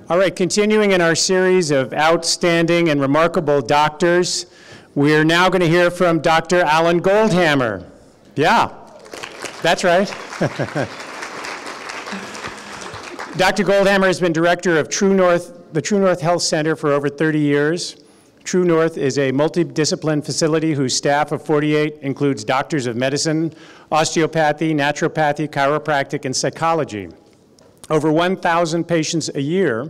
All right, continuing in our series of outstanding and remarkable doctors, we're now going to hear from Dr. Alan Goldhamer. Yeah, that's right. Dr. Goldhamer has been director of the True North Health Center for over 30 years. True North is a multidiscipline facility whose staff of 48 includes doctors of medicine, osteopathy, naturopathy, chiropractic, and psychology. Over 1,000 patients a year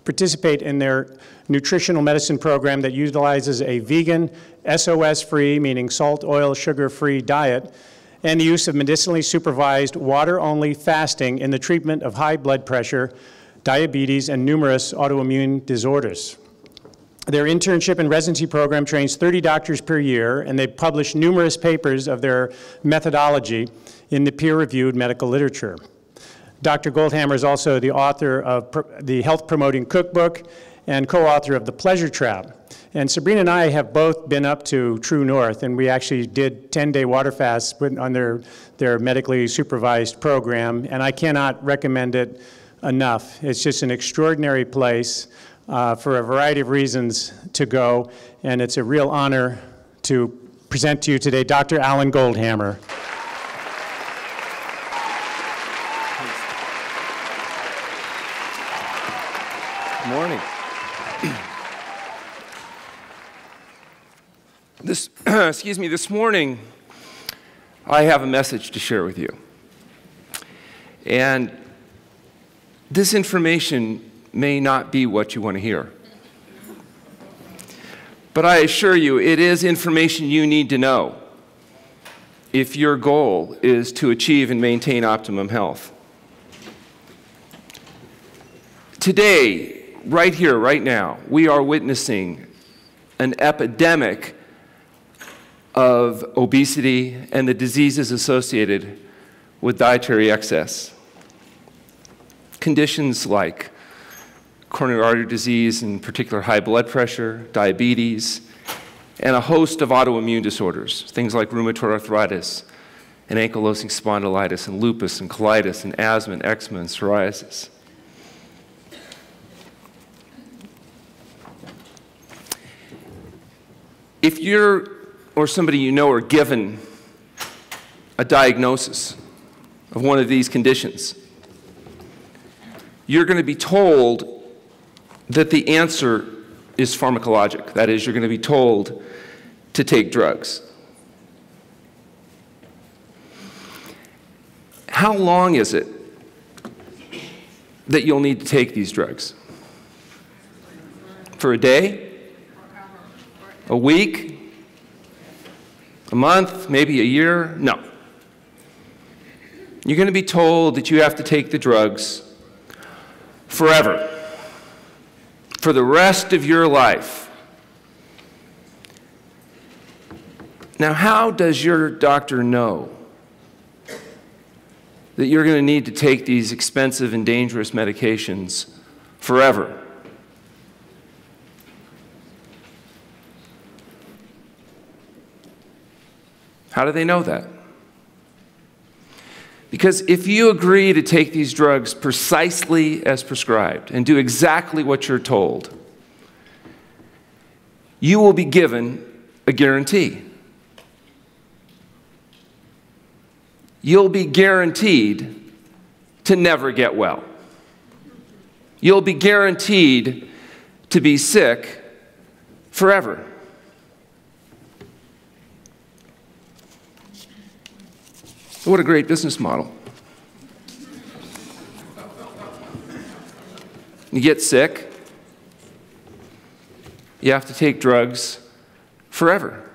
participate in their nutritional medicine program that utilizes a vegan, SOS-free, meaning salt, oil, sugar-free diet, and the use of medicinally supervised water-only fasting in the treatment of high blood pressure, diabetes, and numerous autoimmune disorders. Their internship and residency program trains 30 doctors per year, and they publish numerous papers of their methodology in the peer-reviewed medical literature. Dr. Goldhamer is also the author of the Health Promoting Cookbook and co-author of The Pleasure Trap. And Sabrina and I have both been up to True North, and we actually did 10-day water fasts on their medically supervised program, and I cannot recommend it enough. It's just an extraordinary place for a variety of reasons to go, and it's a real honor to present to you today Dr. Alan Goldhamer. Good morning. This morning, I have a message to share with you. And this information may not be what you want to hear. But I assure you, it is information you need to know if your goal is to achieve and maintain optimum health. Today, right here, right now, we are witnessing an epidemic of obesity and the diseases associated with dietary excess. Conditions like coronary artery disease, in particular high blood pressure, diabetes, and a host of autoimmune disorders, things like rheumatoid arthritis and ankylosing spondylitis and lupus and colitis and asthma and eczema and psoriasis. If you're or somebody you know are given a diagnosis of one of these conditions, you're going to be told that the answer is pharmacologic. That is, you're going to be told to take drugs. How long is it that you'll need to take these drugs? For a day? A week? A month? Maybe a year? No. You're going to be told that you have to take the drugs forever, for the rest of your life. Now, how does your doctor know that you're going to need to take these expensive and dangerous medications forever? How do they know that? Because if you agree to take these drugs precisely as prescribed and do exactly what you're told, you will be given a guarantee. You'll be guaranteed to never get well. You'll be guaranteed to be sick forever. What a great business model. You get sick, you have to take drugs forever.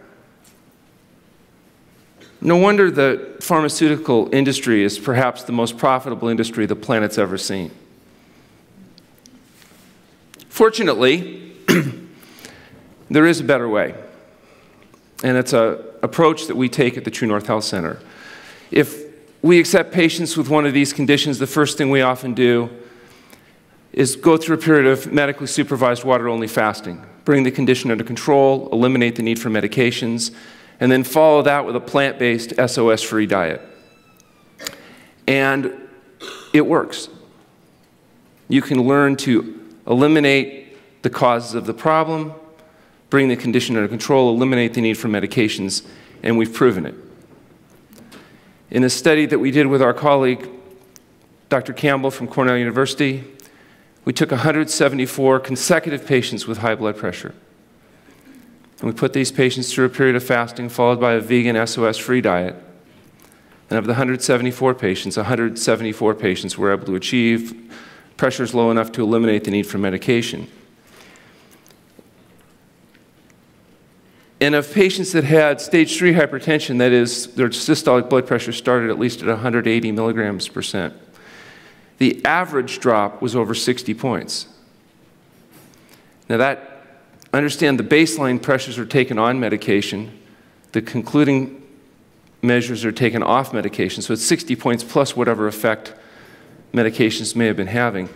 No wonder the pharmaceutical industry is perhaps the most profitable industry the planet's ever seen. Fortunately, there is a better way, and it's an approach that we take at the True North Health Center. If we accept patients with one of these conditions, the first thing we often do is go through a period of medically supervised water-only fasting, bring the condition under control, eliminate the need for medications, and then follow that with a plant-based, SOS-free diet. And it works. You can learn to eliminate the causes of the problem, bring the condition under control, eliminate the need for medications, and we've proven it. In a study that we did with our colleague, Dr. Campbell from Cornell University, we took 174 consecutive patients with high blood pressure. And we put these patients through a period of fasting followed by a vegan SOS-free diet. And of the 174 patients were able to achieve pressures low enough to eliminate the need for medication. And of patients that had stage 3 hypertension, that is, their systolic blood pressure started at least at 180 milligrams %, the average drop was over 60 points. Now understand the baseline pressures are taken on medication, the concluding measures are taken off medication, so it's 60 points plus whatever effect medications may have been having.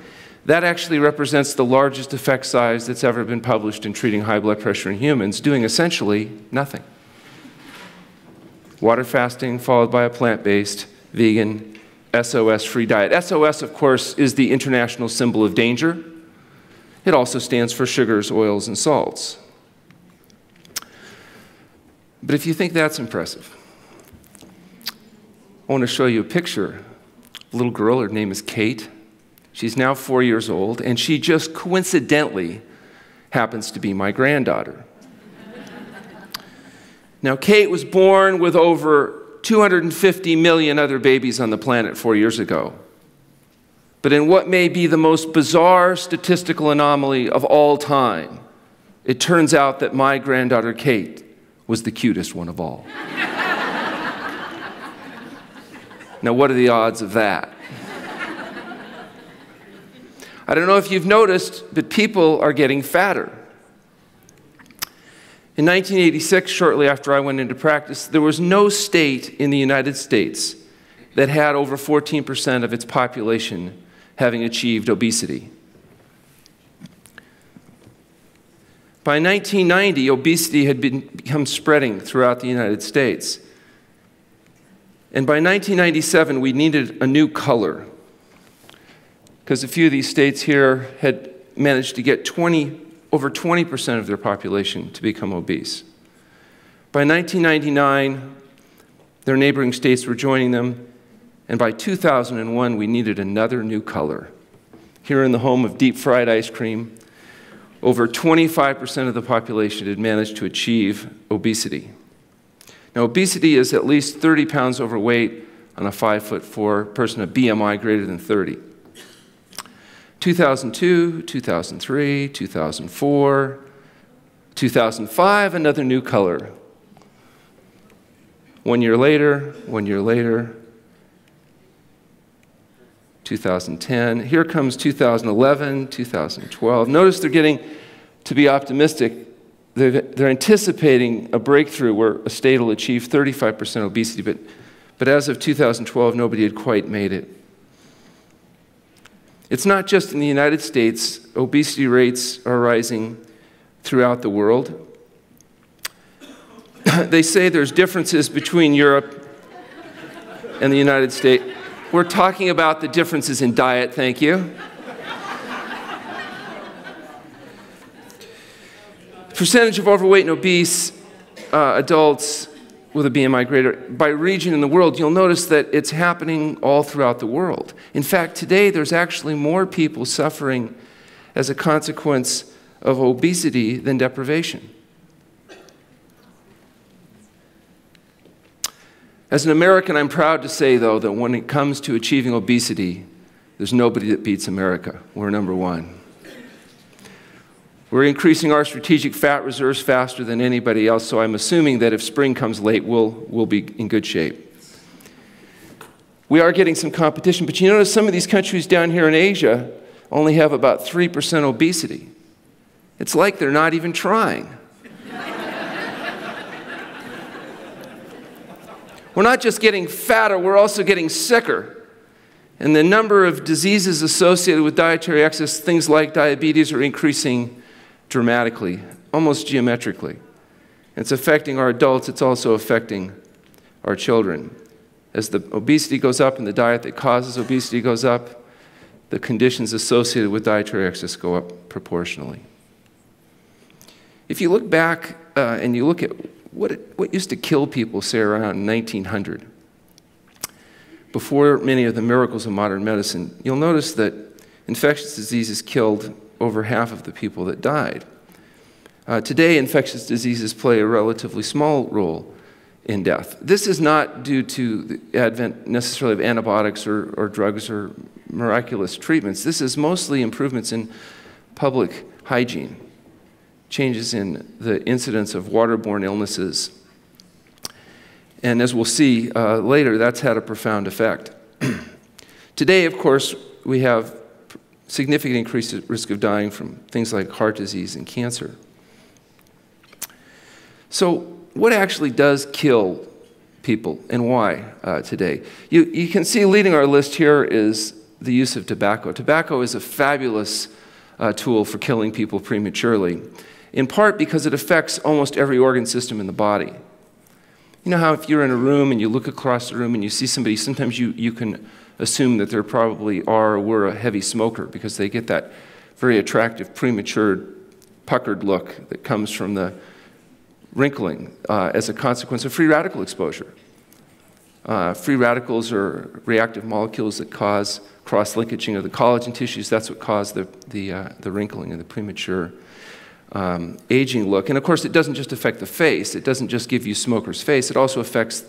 That actually represents the largest effect size that's ever been published in treating high blood pressure in humans, doing essentially nothing. Water fasting followed by a plant-based, vegan, SOS-free diet. SOS, of course, is the international symbol of danger. It also stands for sugars, oils, and salts. But if you think that's impressive, I want to show you a picture. A little girl, her name is Kate. She's now 4 years old, and she just coincidentally happens to be my granddaughter. Now, Kate was born with over 250 million other babies on the planet 4 years ago. But in what may be the most bizarre statistical anomaly of all time, it turns out that my granddaughter Kate was the cutest one of all. Now, what are the odds of that? I don't know if you've noticed, but people are getting fatter. In 1986, shortly after I went into practice, there was no state in the United States that had over 14% of its population having achieved obesity. By 1990, obesity had become spreading throughout the United States. And by 1997, we needed a new color, because a few of these states here had managed to get over 20% of their population to become obese. By 1999, their neighboring states were joining them, and by 2001, we needed another new color. Here in the home of deep-fried ice cream, over 25% of the population had managed to achieve obesity. Now, obesity is at least 30 pounds overweight on a 5'4" person, a BMI greater than 30. 2002, 2003, 2004, 2005, another new color. 1 year later, 2010. Here comes 2011, 2012. Notice they're getting to be optimistic. They're anticipating a breakthrough where a state will achieve 35% obesity, but as of 2012, nobody had quite made it. It's not just in the United States. Obesity rates are rising throughout the world. They say there's differences between Europe and the United States. We're talking about the differences in diet, thank you. Percentage of overweight and obese adults with a BMI greater by region in the world, you'll notice that it's happening all throughout the world. In fact, today there's actually more people suffering as a consequence of obesity than deprivation. As an American, I'm proud to say, though, that when it comes to achieving obesity, there's nobody that beats America. We're number one. We're increasing our strategic fat reserves faster than anybody else, so I'm assuming that if spring comes late, we'll be in good shape. We are getting some competition, but you notice some of these countries down here in Asia only have about 3% obesity. It's like they're not even trying. We're not just getting fatter, we're also getting sicker. And the number of diseases associated with dietary excess, things like diabetes, are increasing dramatically, almost geometrically. It's affecting our adults, it's also affecting our children. As the obesity goes up and the diet that causes obesity goes up, the conditions associated with dietary excess go up proportionally. If you look back and you look at what used to kill people, say around 1900, before many of the miracles of modern medicine, you'll notice that infectious diseases killed over half of the people that died. Today, infectious diseases play a relatively small role in death. This is not due to the advent necessarily of antibiotics or drugs or miraculous treatments. This is mostly improvements in public hygiene, changes in the incidence of waterborne illnesses. And as we'll see later, that's had a profound effect. Today, of course, we have significant increased risk of dying from things like heart disease and cancer. So what actually does kill people and why today? You can see leading our list here is the use of tobacco. Tobacco is a fabulous tool for killing people prematurely, in part because it affects almost every organ system in the body. You know how if you're in a room and you look across the room and you see somebody, sometimes you can assume that there probably are or were a heavy smoker because they get that very attractive, premature, puckered look that comes from the wrinkling as a consequence of free radical exposure. Free radicals are reactive molecules that cause cross-linkaging of the collagen tissues. That's what caused the wrinkling and the premature aging look. And of course, it doesn't just affect the face. It doesn't just give you smoker's face. It also affects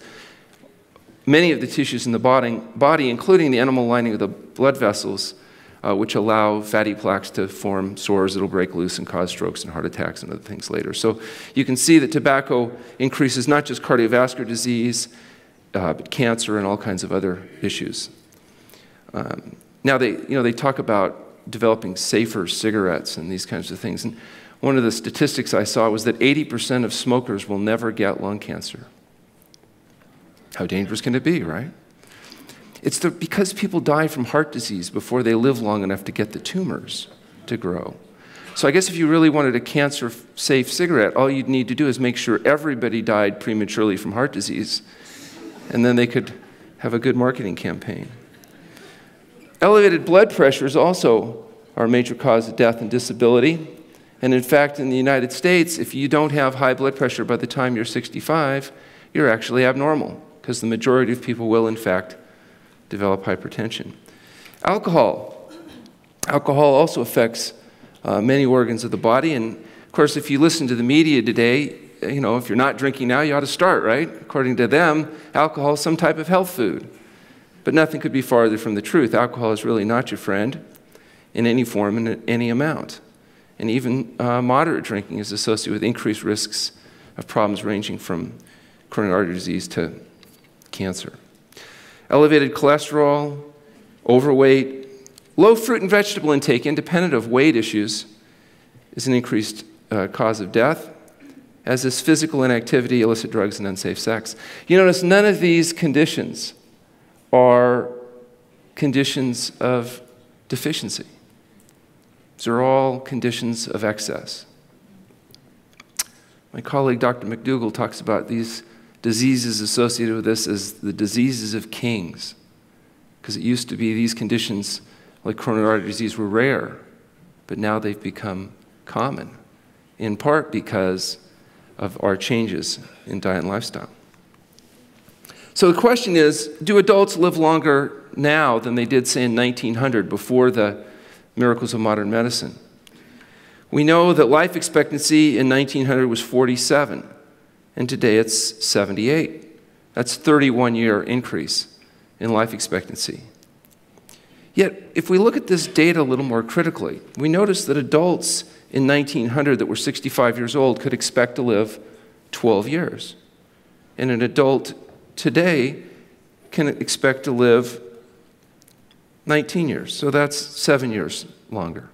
many of the tissues in the body, including the enamel lining of the blood vessels, which allow fatty plaques to form sores that'll break loose and cause strokes and heart attacks and other things later. So you can see that tobacco increases not just cardiovascular disease, but cancer and all kinds of other issues. Now they talk about developing safer cigarettes and these kinds of things. And one of the statistics I saw was that 80% of smokers will never get lung cancer. How dangerous can it be, right? It's because people die from heart disease before they live long enough to get the tumors to grow. So I guess if you really wanted a cancer-safe cigarette, all you'd need to do is make sure everybody died prematurely from heart disease, and then they could have a good marketing campaign. Elevated blood pressure is also our major cause of death and disability. And in fact, in the United States, if you don't have high blood pressure by the time you're 65, you're actually abnormal, because the majority of people will, in fact, develop hypertension. Alcohol. Alcohol also affects many organs of the body. And of course, if you listen to the media today, you know, if you're not drinking now, you ought to start, right? According to them, alcohol is some type of health food. But nothing could be farther from the truth. Alcohol is really not your friend in any form and in any amount. And even moderate drinking is associated with increased risks of problems ranging from coronary artery disease to cancer. Elevated cholesterol, overweight, low fruit and vegetable intake, independent of weight issues, is an increased cause of death, as is physical inactivity, illicit drugs, and unsafe sex. You notice none of these conditions are conditions of deficiency. These are all conditions of excess. My colleague, Dr. McDougall, talks about these diseases associated with this as the diseases of kings, because it used to be these conditions, like coronary artery disease, were rare, but now they've become common, in part because of our changes in diet and lifestyle. So the question is, do adults live longer now than they did, say, in 1900, before the miracles of modern medicine? We know that life expectancy in 1900 was 47, and today it's 78. That's a 31-year increase in life expectancy. Yet, if we look at this data a little more critically, we notice that adults in 1900 that were 65 years old could expect to live 12 years. And an adult today can expect to live 19 years, so that's 7 years longer.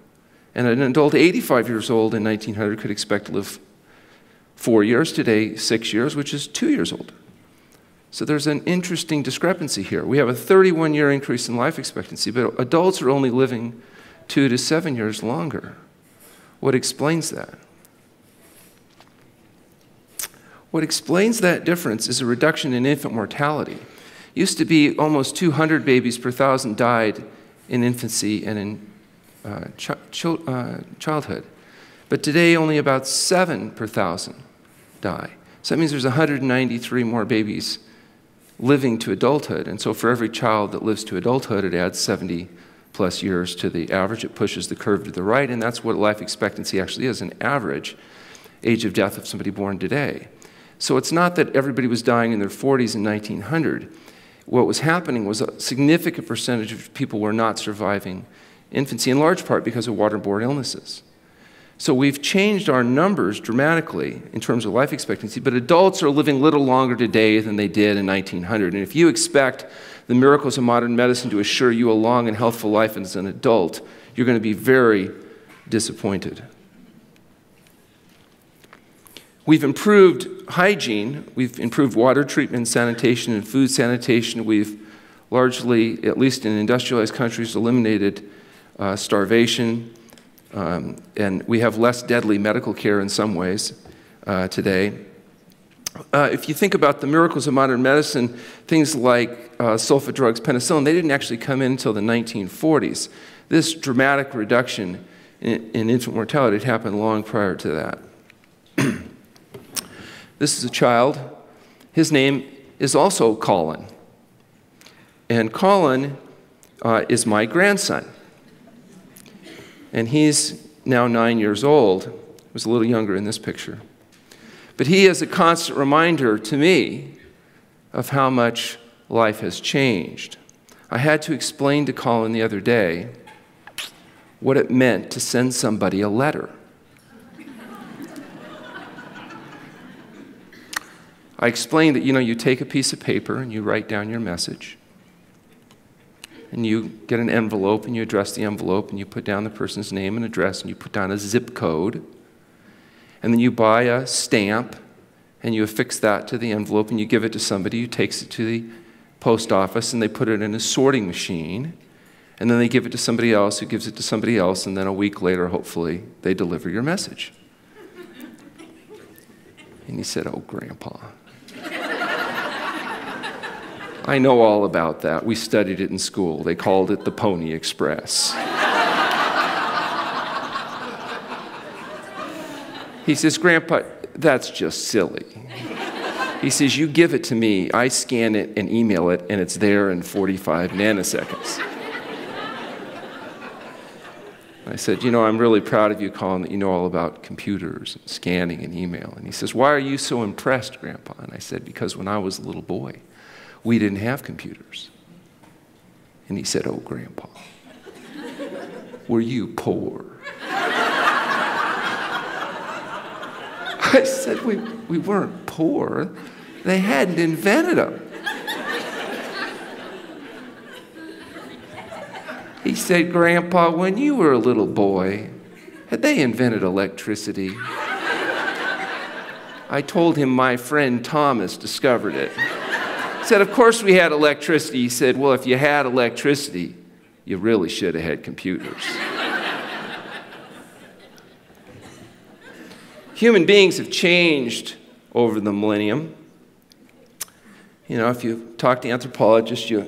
And an adult 85 years old in 1900 could expect to live 4 years, today 6 years, which is 2 years older. So there's an interesting discrepancy here. We have a 31-year increase in life expectancy, but adults are only living 2 to 7 years longer. What explains that? What explains that difference is a reduction in infant mortality. It used to be almost 200 babies per 1,000 died in infancy and in childhood. But today, only about 7 per 1,000 die. So that means there's 193 more babies living to adulthood. And so for every child that lives to adulthood, it adds 70 plus years to the average. It pushes the curve to the right, and that's what life expectancy actually is, an average age of death of somebody born today. So it's not that everybody was dying in their 40s in 1900. What was happening was a significant percentage of people were not surviving infancy, in large part because of waterborne illnesses. So we've changed our numbers dramatically in terms of life expectancy, but adults are living a little longer today than they did in 1900. And if you expect the miracles of modern medicine to assure you a long and healthful life as an adult, you're going to be very disappointed. We've improved hygiene. We've improved water treatment, sanitation, and food sanitation. We've largely, at least in industrialized countries, eliminated starvation. And we have less deadly medical care in some ways today. If you think about the miracles of modern medicine, things like sulfa drugs, penicillin, they didn't actually come in until the 1940s. This dramatic reduction in infant mortality had happened long prior to that. This is a child. His name is also Colin. And Colin is my grandson. And he's now 9 years old. He was a little younger in this picture. But he is a constant reminder to me of how much life has changed. I had to explain to Colin the other day what it meant to send somebody a letter. I explained that, you take a piece of paper and you write down your message. And you get an envelope and you address the envelope and you put down the person's name and address and you put down a zip code. And then you buy a stamp and you affix that to the envelope and you give it to somebody who takes it to the post office and they put it in a sorting machine. And then they give it to somebody else who gives it to somebody else, and then a week later, hopefully, they deliver your message. And he said, "Oh, Grandpa, I know all about that. We studied it in school. They called it the Pony Express." He says, "Grandpa, that's just silly." He says, "You give it to me, I scan it and email it, and it's there in 45 nanoseconds. I said, "I'm really proud of you, Colin, that you know all about computers and scanning and email." And he says, "Why are you so impressed, Grandpa?" And I said, "Because when I was a little boy, we didn't have computers." And he said, "Oh, Grandpa, were you poor?" I said, we weren't poor. They hadn't invented them." He said, "Grandpa, when you were a little boy, had they invented electricity?" I told him my friend Thomas discovered it. He said, "Of course we had electricity." He said, "Well, if you had electricity, you really should have had computers." Human beings have changed over the millennium. If you talk to anthropologists, you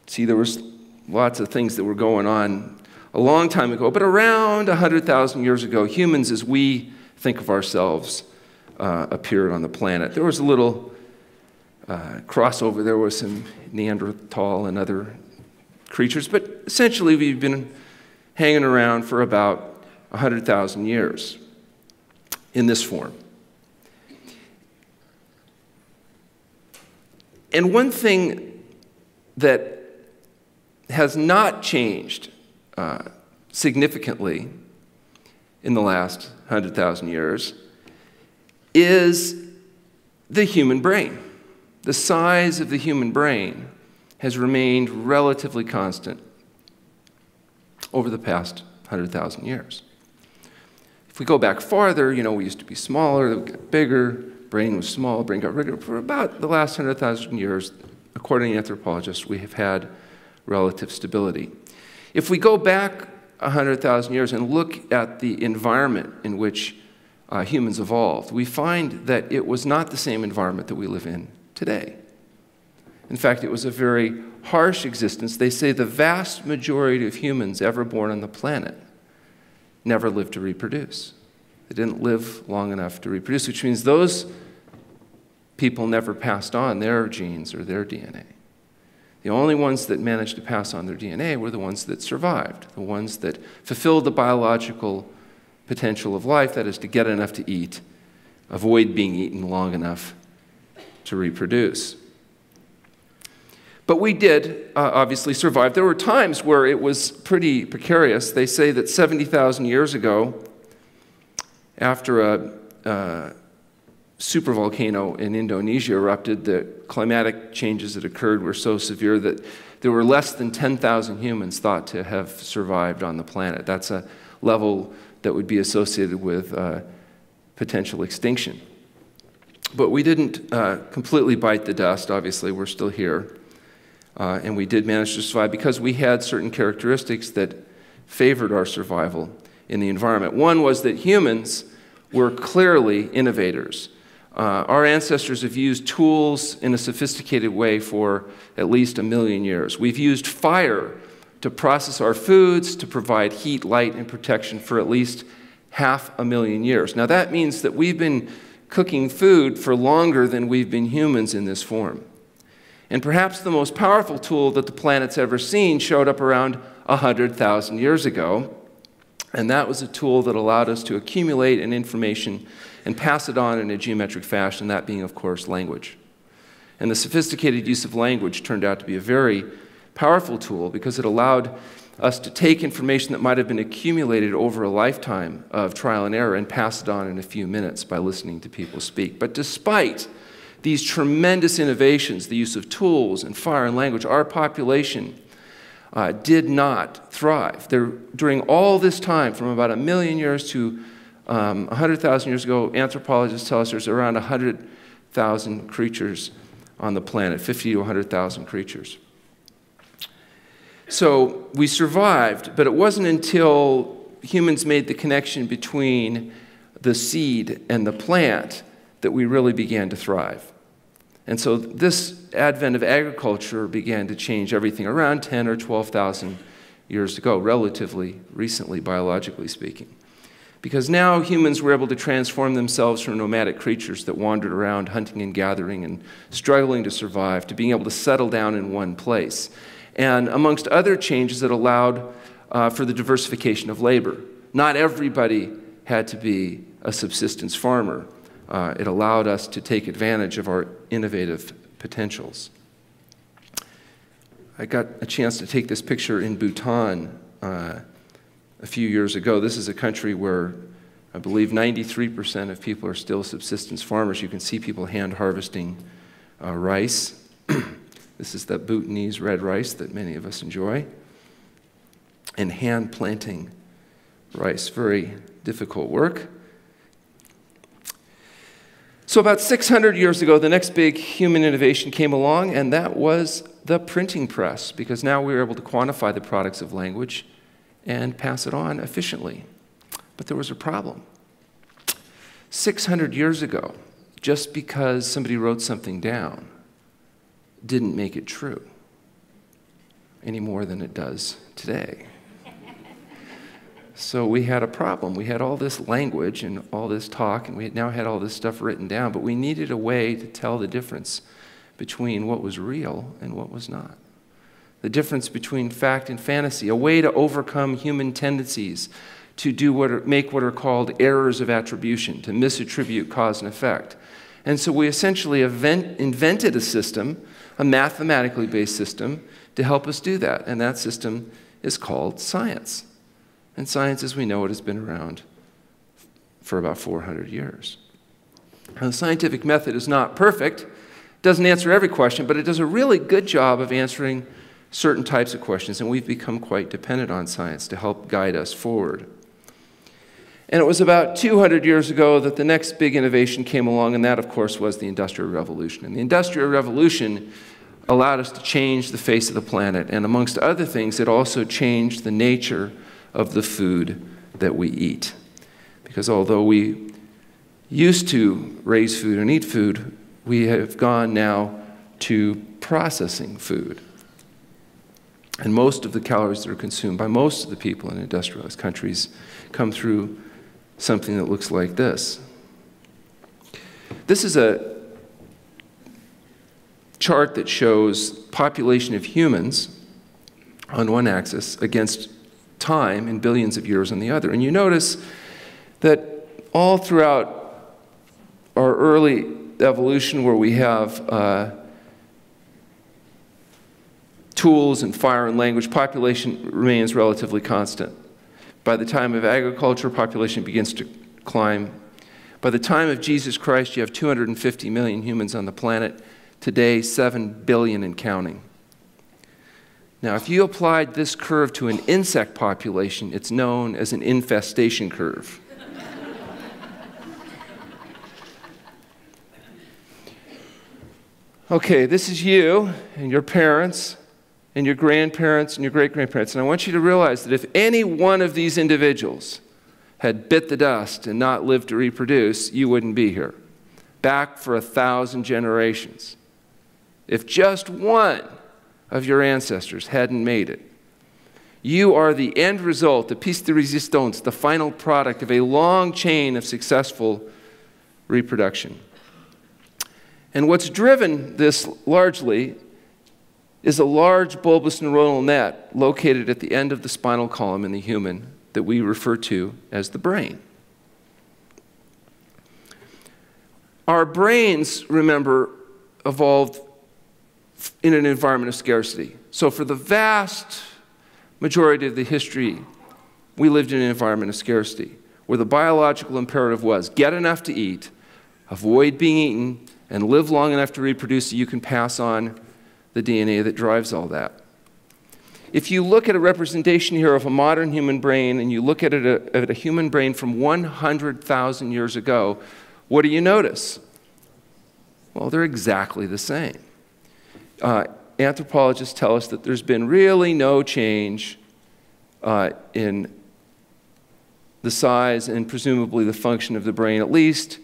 see there was lots of things that were going on a long time ago. But around 100,000 years ago, humans, as we think of ourselves, appeared on the planet. There was a little crossover. There was some Neanderthal and other creatures. But essentially, we've been hanging around for about 100,000 years in this form. And one thing that has not changed significantly in the last 100,000 years is the human brain. The size of the human brain has remained relatively constant over the past 100,000 years. If we go back farther, we used to be smaller, we got bigger, brain was small, brain got bigger. For about the last 100,000 years, according to anthropologists, we have had relative stability. If we go back 100,000 years and look at the environment in which humans evolved, we find that it was not the same environment that we live in today. In fact, it was a very harsh existence. They say the vast majority of humans ever born on the planet never lived to reproduce. They didn't live long enough to reproduce, which means those people never passed on their genes or their DNA. The only ones that managed to pass on their DNA were the ones that survived, the ones that fulfilled the biological potential of life, that is to get enough to eat, avoid being eaten long enough to reproduce. But we did obviously survive. There were times where it was pretty precarious. They say that 70,000 years ago, after a supervolcano in Indonesia erupted, the climatic changes that occurred were so severe that there were less than 10,000 humans thought to have survived on the planet. That's a level that would be associated with potential extinction. But we didn't completely bite the dust. Obviously, we're still here. And we did manage to survive because we had certain characteristics that favored our survival in the environment. One was that humans were clearly innovators. Our ancestors have used tools in a sophisticated way for at least 1 million years. We've used fire to process our foods, to provide heat, light, and protection for at least 500,000 years. Now that means that we've been cooking food for longer than we've been humans in this form. And perhaps the most powerful tool that the planet's ever seen showed up around 100,000 years ago. And that was a tool that allowed us to accumulate an information and pass it on in a geometric fashion, that being, of course, language. And the sophisticated use of language turned out to be a very powerful tool because it allowed us to take information that might have been accumulated over a lifetime of trial and error and pass it on in a few minutes by listening to people speak. But despite these tremendous innovations, the use of tools and fire and language, our population did not thrive. During all this time, from about 1 million years to 100,000 years ago, anthropologists tell us there's around 100,000 creatures on the planet, 50 to 100,000 creatures. So we survived, but it wasn't until humans made the connection between the seed and the plant that we really began to thrive. And so this advent of agriculture began to change everything around 10 or 12,000 years ago, relatively recently, biologically speaking. Because now humans were able to transform themselves from nomadic creatures that wandered around hunting and gathering and struggling to survive to being able to settle down in one place. And amongst other changes, it allowed for the diversification of labor. Not everybody had to be a subsistence farmer. It allowed us to take advantage of our innovative potentials. I got a chance to take this picture in Bhutan a few years ago. This is a country where I believe 93% of people are still subsistence farmers. You can see people hand harvesting rice. This is the Bhutanese red rice that many of us enjoy. And hand planting rice, very difficult work. So about 600 years ago, the next big human innovation came along, and that was the printing press, because now we were able to quantify the products of language and pass it on efficiently. But there was a problem. 600 years ago, just because somebody wrote something down didn't make it true any more than it does today. So we had a problem. We had all this language and all this talk, and we now had all this stuff written down, but we needed a way to tell the difference between what was real and what was not. The difference between fact and fantasy, a way to overcome human tendencies to make what are called errors of attribution, to misattribute cause and effect. And so we essentially invented a system, a mathematically based system, to help us do that. And that system is called science. And science, as we know it, has been around for about 400 years. Now, the scientific method is not perfect, doesn't answer every question, but it does a really good job of answering certain types of questions, and we've become quite dependent on science to help guide us forward. And it was about 200 years ago that the next big innovation came along, and that, of course, was the Industrial Revolution. And the Industrial Revolution allowed us to change the face of the planet, and amongst other things, it also changed the nature of the food that we eat. Because although we used to raise food and eat food, we have gone now to processing food. And most of the calories that are consumed by most of the people in industrialized countries come through something that looks like this. This is a chart that shows population of humans on one axis against time in billions of years on the other. And you notice that all throughout our early evolution, where we have tools and fire and language, population remains relatively constant. By the time of agriculture, population begins to climb. By the time of Jesus Christ, you have 250 million humans on the planet. Today, 7 billion and counting. Now, if you applied this curve to an insect population, it's known as an infestation curve. Okay, this is you and your parents and your grandparents and your great-grandparents. And I want you to realize that if any one of these individuals had bit the dust and not lived to reproduce, you wouldn't be here. Back for 1,000 generations. If just one of your ancestors hadn't made it, you are the end result, the piece de resistance, the final product of a long chain of successful reproduction. And what's driven this largely is a large bulbous neuronal net located at the end of the spinal column in the human that we refer to as the brain. Our brains, remember, evolved in an environment of scarcity. So for the vast majority of the history, we lived in an environment of scarcity, where the biological imperative was get enough to eat, avoid being eaten, and live long enough to reproduce so you can pass on the DNA that drives all that. If you look at a representation here of a modern human brain, and you look at a human brain from 100,000 years ago, what do you notice? Well, they're exactly the same. Anthropologists tell us that there's been really no change in the size and presumably the function of the brain, at least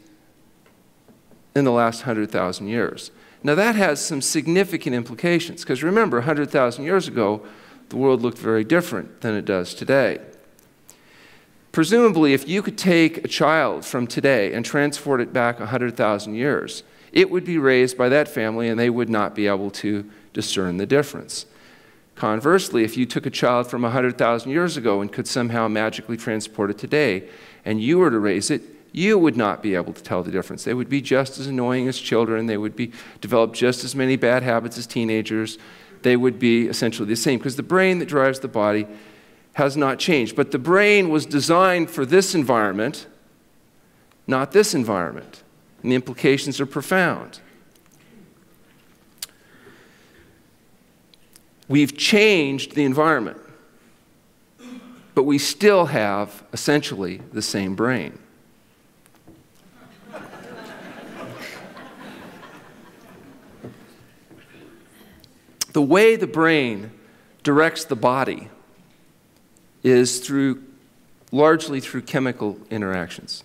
in the last 100,000 years. Now that has some significant implications, because remember, 100,000 years ago, the world looked very different than it does today. Presumably, if you could take a child from today and transport it back 100,000 years, it would be raised by that family and they would not be able to discern the difference. Conversely, if you took a child from 100,000 years ago and could somehow magically transport it today, and you were to raise it, you would not be able to tell the difference. They would be just as annoying as children. They would develop just as many bad habits as teenagers. They would be essentially the same, because the brain that drives the body has not changed. But the brain was designed for this environment, not this environment. And the implications are profound. We've changed the environment, but we still have essentially the same brain. The way the brain directs the body is largely through chemical interactions.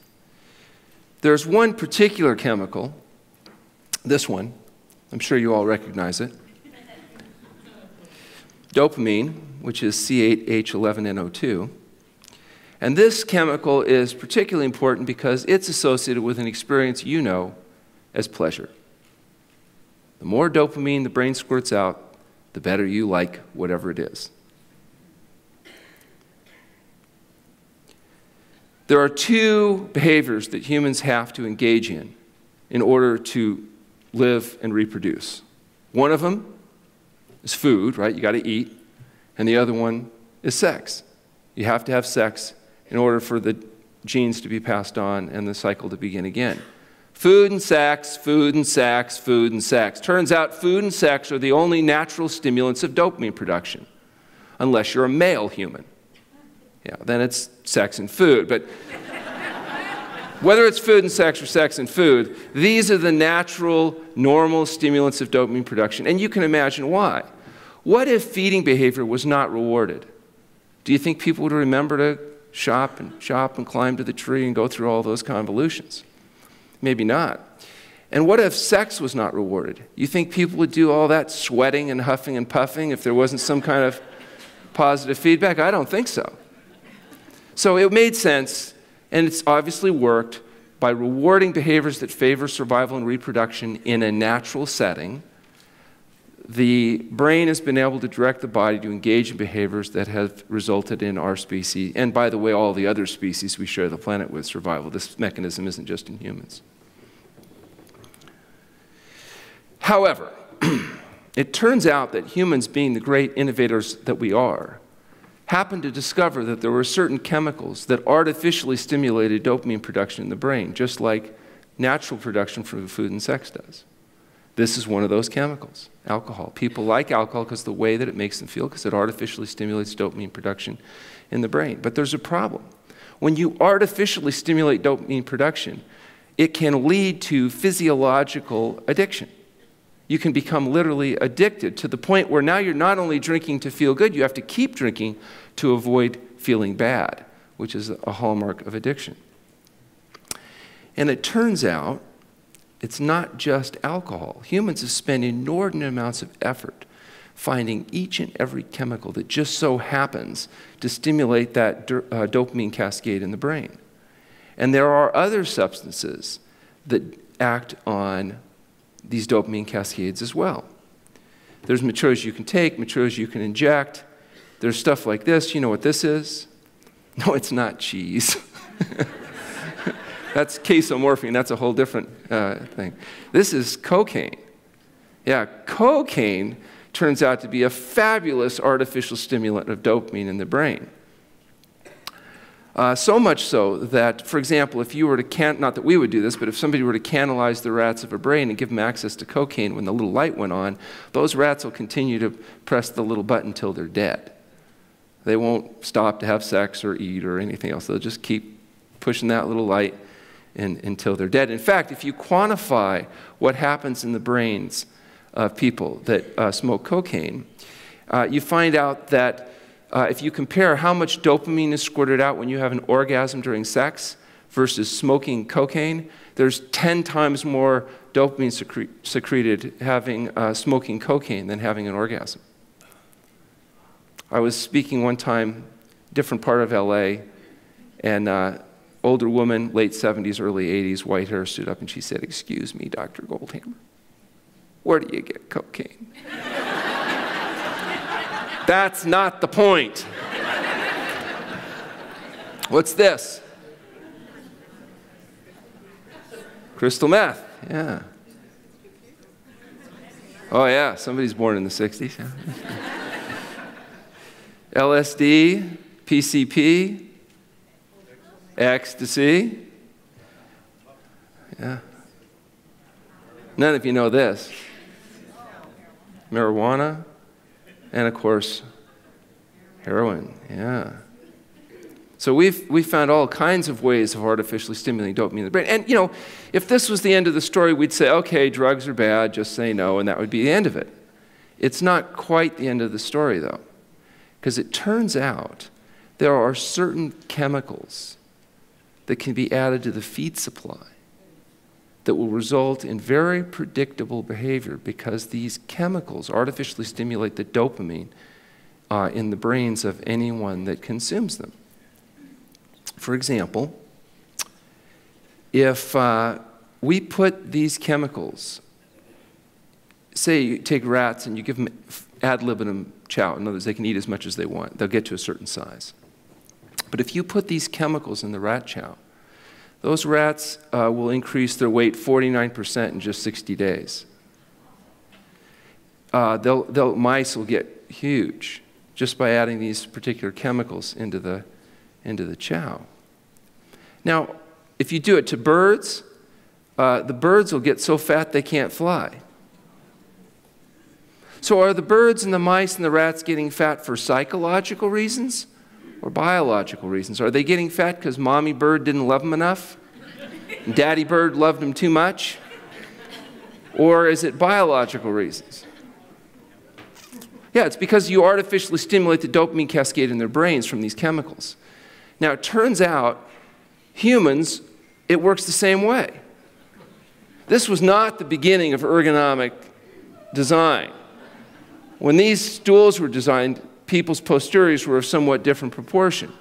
There's one particular chemical, this one, I'm sure you all recognize it, dopamine, which is C8H11NO2. And this chemical is particularly important because it's associated with an experience you know as pleasure. The more dopamine the brain squirts out, the better you like whatever it is. There are two behaviors that humans have to engage in order to live and reproduce. One of them is food, right? You got to eat. And the other one is sex. You have to have sex in order for the genes to be passed on and the cycle to begin again. Food and sex, food and sex, food and sex. Turns out food and sex are the only natural stimulants of dopamine production, unless you're a male human. Yeah, then it's sex and food. But whether it's food and sex or sex and food, these are the natural, normal stimulants of dopamine production. And you can imagine why. What if feeding behavior was not rewarded? Do you think people would remember to shop and climb to the tree and go through all those convolutions? Maybe not. And what if sex was not rewarded? You think people would do all that sweating and huffing and puffing if there wasn't some kind of positive feedback? I don't think so. So it made sense, and it's obviously worked, by rewarding behaviors that favor survival and reproduction in a natural setting. The brain has been able to direct the body to engage in behaviors that have resulted in our species, and by the way, all the other species we share the planet with, survival. This mechanism isn't just in humans. However, it turns out that humans, being the great innovators that we are, happened to discover that there were certain chemicals that artificially stimulated dopamine production in the brain, just like natural production from food and sex does. This is one of those chemicals, alcohol. People like alcohol because of the way that it makes them feel, because it artificially stimulates dopamine production in the brain. But there's a problem. When you artificially stimulate dopamine production, it can lead to physiological addiction. You can become literally addicted to the point where now you're not only drinking to feel good, you have to keep drinking to avoid feeling bad, which is a hallmark of addiction. And it turns out it's not just alcohol. Humans have spent inordinate amounts of effort finding each and every chemical that just so happens to stimulate that dopamine cascade in the brain. And there are other substances that act on these dopamine cascades as well. There's materials you can take, materials you can inject. There's stuff like this. You know what this is? No, it's not cheese. That's casomorphine. That's a whole different thing. This is cocaine. Yeah, cocaine turns out to be a fabulous artificial stimulant of dopamine in the brain. So much so that, for example, if you were to not that we would do this, but if somebody were to canalize the rats of a brain and give them access to cocaine when the little light went on, those rats will continue to press the little button until they're dead. They won't stop to have sex or eat or anything else. They'll just keep pushing that little light until they're dead. In fact, if you quantify what happens in the brains of people that smoke cocaine, you find out that if you compare how much dopamine is squirted out when you have an orgasm during sex versus smoking cocaine, there's 10 times more dopamine secreted having smoking cocaine than having an orgasm. I was speaking one time, different part of LA, and older woman, late 70s, early 80s, white hair, stood up and she said, "Excuse me, Dr. Goldhamer, where do you get cocaine?" That's not the point. What's this? Crystal meth, yeah. Oh yeah, somebody's born in the 60s. LSD, PCP, ecstasy. Yeah. None of you know this. Marijuana. And of course, heroin, yeah. So we found all kinds of ways of artificially stimulating dopamine in the brain. And, you know, if this was the end of the story, we'd say, okay, drugs are bad, just say no, and that would be the end of it. It's not quite the end of the story, though, because it turns out there are certain chemicals that can be added to the feed supply that will result in very predictable behavior, because these chemicals artificially stimulate the dopamine in the brains of anyone that consumes them. For example, if we put these chemicals, say you take rats and you give them ad libitum chow, in other words, they can eat as much as they want, they'll get to a certain size. But if you put these chemicals in the rat chow, those rats will increase their weight 49% in just 60 days. Mice will get huge just by adding these particular chemicals into the chow. Now, if you do it to birds, the birds will get so fat they can't fly. So are the birds and the mice and the rats getting fat for psychological reasons or biological reasons? Are they getting fat because mommy bird didn't love them enough? And daddy bird loved them too much? Or is it biological reasons? Yeah, it's because you artificially stimulate the dopamine cascade in their brains from these chemicals. Now, it turns out humans, it works the same way. This was not the beginning of ergonomic design. When these stools were designed, people's posteriors were of somewhat different proportion.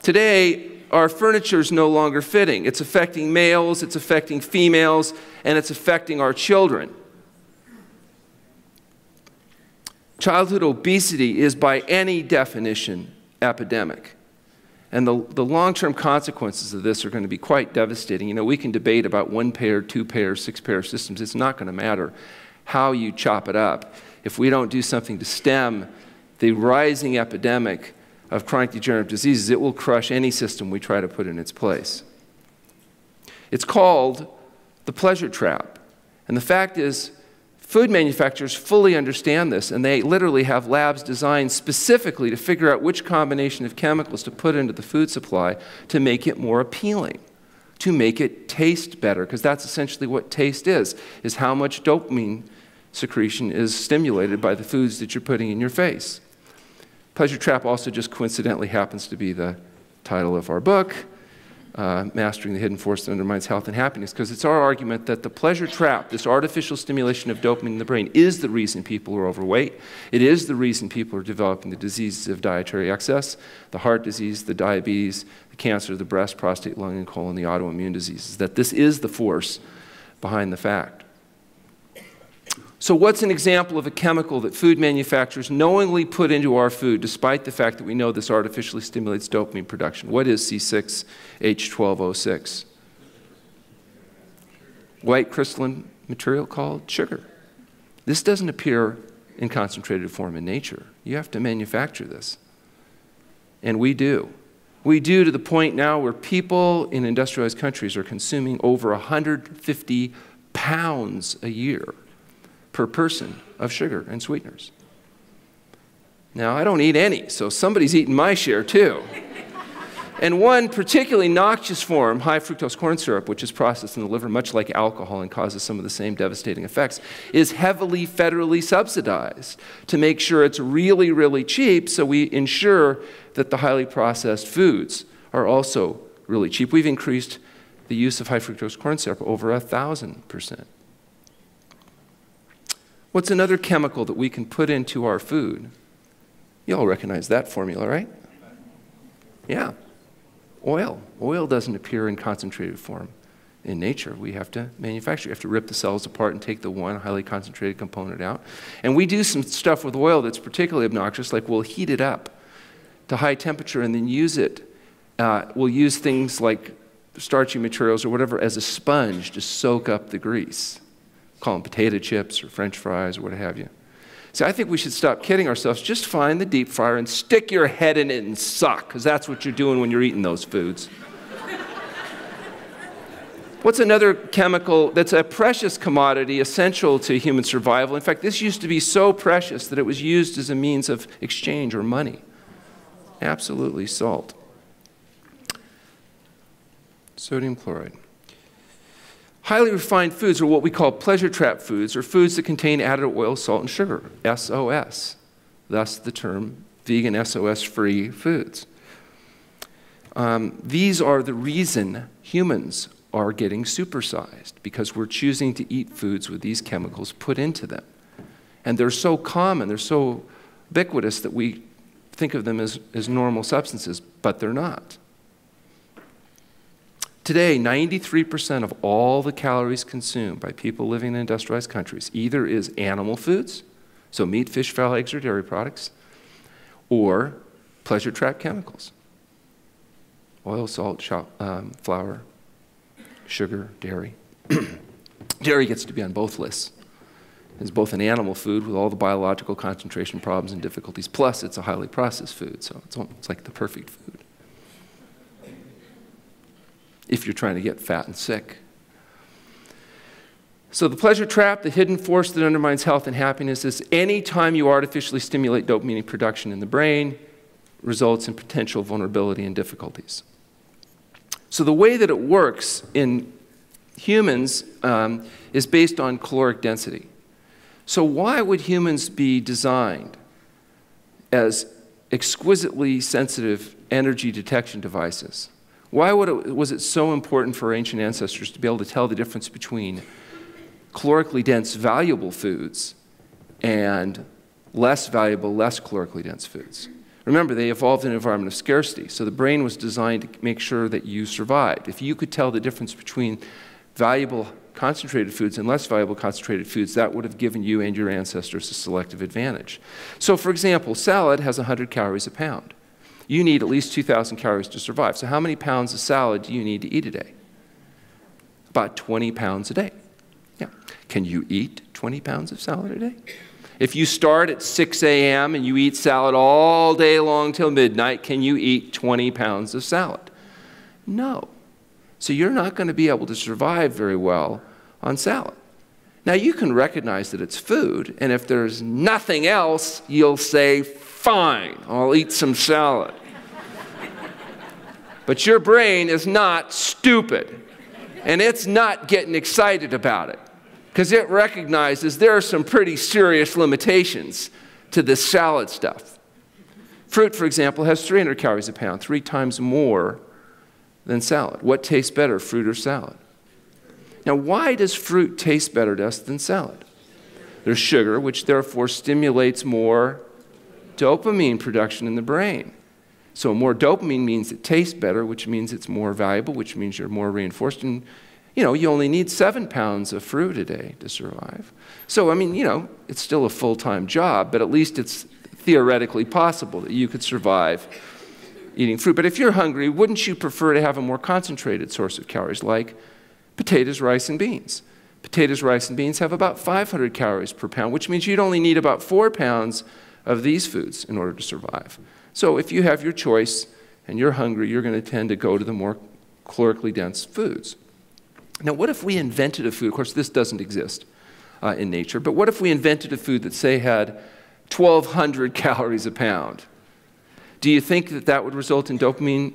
Today, our furniture is no longer fitting. It's affecting males, it's affecting females, and it's affecting our children. Childhood obesity is, by any definition, epidemic. And the long-term consequences of this are going to be quite devastating. You know, we can debate about one-pair, two-pair, six-pair systems. It's not going to matter how you chop it up. If we don't do something to stem the rising epidemic of chronic degenerative diseases, it will crush any system we try to put in its place. It's called the pleasure trap. And the fact is, food manufacturers fully understand this, and they literally have labs designed specifically to figure out which combination of chemicals to put into the food supply to make it more appealing, to make it taste better, because that's essentially what taste is how much dopamine secretion is stimulated by the foods that you're putting in your face. Pleasure trap also just coincidentally happens to be the title of our book, Mastering the Hidden Force That Undermines Health and Happiness, because it's our argument that the pleasure trap, this artificial stimulation of dopamine in the brain, is the reason people are overweight. It is the reason people are developing the diseases of dietary excess, the heart disease, the diabetes, the cancer of the breast, prostate, lung, and colon, the autoimmune diseases, that this is the force behind the fact. So what's an example of a chemical that food manufacturers knowingly put into our food despite the fact that we know this artificially stimulates dopamine production? What is C6H12O6? White crystalline material called sugar. This doesn't appear in concentrated form in nature. You have to manufacture this. And we do. We do to the point now where people in industrialized countries are consuming over 150 pounds a year per person of sugar and sweeteners. Now, I don't eat any, so somebody's eating my share too. And one particularly noxious form, high fructose corn syrup, which is processed in the liver much like alcohol and causes some of the same devastating effects, is heavily federally subsidized to make sure it's really, really cheap, so we ensure that the highly processed foods are also really cheap. We've increased the use of high fructose corn syrup over 1,000%. What's another chemical that we can put into our food? You all recognize that formula, right? Yeah. Oil. Oil doesn't appear in concentrated form in nature. We have to manufacture. You have to rip the cells apart and take the one highly concentrated component out. And we do some stuff with oil that's particularly obnoxious, like we'll heat it up to high temperature and then use it. We'll use things like starchy materials or whatever as a sponge to soak up the grease. Call them potato chips or French fries or what have you. See, I think we should stop kidding ourselves. Just find the deep fryer and stick your head in it and suck, because that's what you're doing when you're eating those foods. What's another chemical that's a precious commodity essential to human survival? In fact, this used to be so precious that it was used as a means of exchange or money. Absolutely, salt. Sodium chloride. Highly refined foods are what we call pleasure trap foods, or foods that contain added oil, salt, and sugar, SOS. Thus the term vegan SOS-free foods. These are the reason humans are getting supersized, because we're choosing to eat foods with these chemicals put into them. And they're so common, they're so ubiquitous that we think of them as normal substances, but they're not. Today, 93% of all the calories consumed by people living in industrialized countries either is animal foods, so meat, fish, fowl, eggs, or dairy products, or pleasure trap chemicals. Oil, salt, flour, sugar, dairy. Dairy gets to be on both lists. It's both an animal food with all the biological concentration problems and difficulties, plus it's a highly processed food, so it's like the perfect food if you're trying to get fat and sick. So the pleasure trap, the hidden force that undermines health and happiness, is any time you artificially stimulate dopamine production in the brain, results in potential vulnerability and difficulties. So the way that it works in humans is based on caloric density. So why would humans be designed as exquisitely sensitive energy detection devices? Why was it so important for our ancient ancestors to be able to tell the difference between calorically dense, valuable foods and less valuable, less calorically dense foods? Remember, they evolved in an environment of scarcity, so the brain was designed to make sure that you survived. If you could tell the difference between valuable concentrated foods and less valuable concentrated foods, that would have given you and your ancestors a selective advantage. So, for example, salad has 100 calories a pound. You need at least 2,000 calories to survive. So how many pounds of salad do you need to eat a day? About 20 pounds a day. Yeah. Can you eat 20 pounds of salad a day? If you start at 6 a.m. and you eat salad all day long till midnight, can you eat 20 pounds of salad? No. So you're not going to be able to survive very well on salad. Now, you can recognize that it's food, and if there's nothing else, you'll say, fine, I'll eat some salad. But your brain is not stupid, and it's not getting excited about it, because it recognizes there are some pretty serious limitations to this salad stuff. Fruit, for example, has 300 calories a pound, 3 times more than salad. What tastes better, fruit or salad? Now, why does fruit taste better to us than salad? There's sugar, which therefore stimulates more dopamine production in the brain. So more dopamine means it tastes better, which means it's more valuable, which means you're more reinforced. And, you know, you only need 7 pounds of fruit a day to survive. So, I mean, you know, it's still a full-time job, but at least it's theoretically possible that you could survive eating fruit. But if you're hungry, wouldn't you prefer to have a more concentrated source of calories, like potatoes, rice, and beans? Potatoes, rice, and beans have about 500 calories per pound, which means you'd only need about 4 pounds of these foods in order to survive. So if you have your choice and you're hungry, you're going to tend to go to the more calorically dense foods. Now, what if we invented a food? Of course, this doesn't exist in nature, but what if we invented a food that, say, had 1,200 calories a pound? Do you think that that would result in dopamine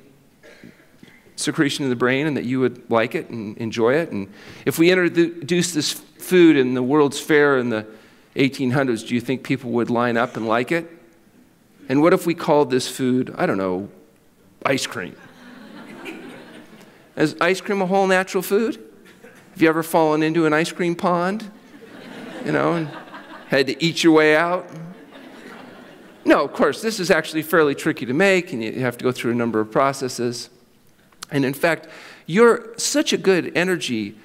secretion in the brain and that you would like it and enjoy it? And if we introduced this food in the World's Fair in the 1800s, do you think people would line up and like it? And what if we called this food, I don't know, ice cream? Is ice cream a whole natural food? Have you ever fallen into an ice cream pond, you know, and had to eat your way out? No, of course, this is actually fairly tricky to make, and you have to go through a number of processes. And in fact, you're such a good energy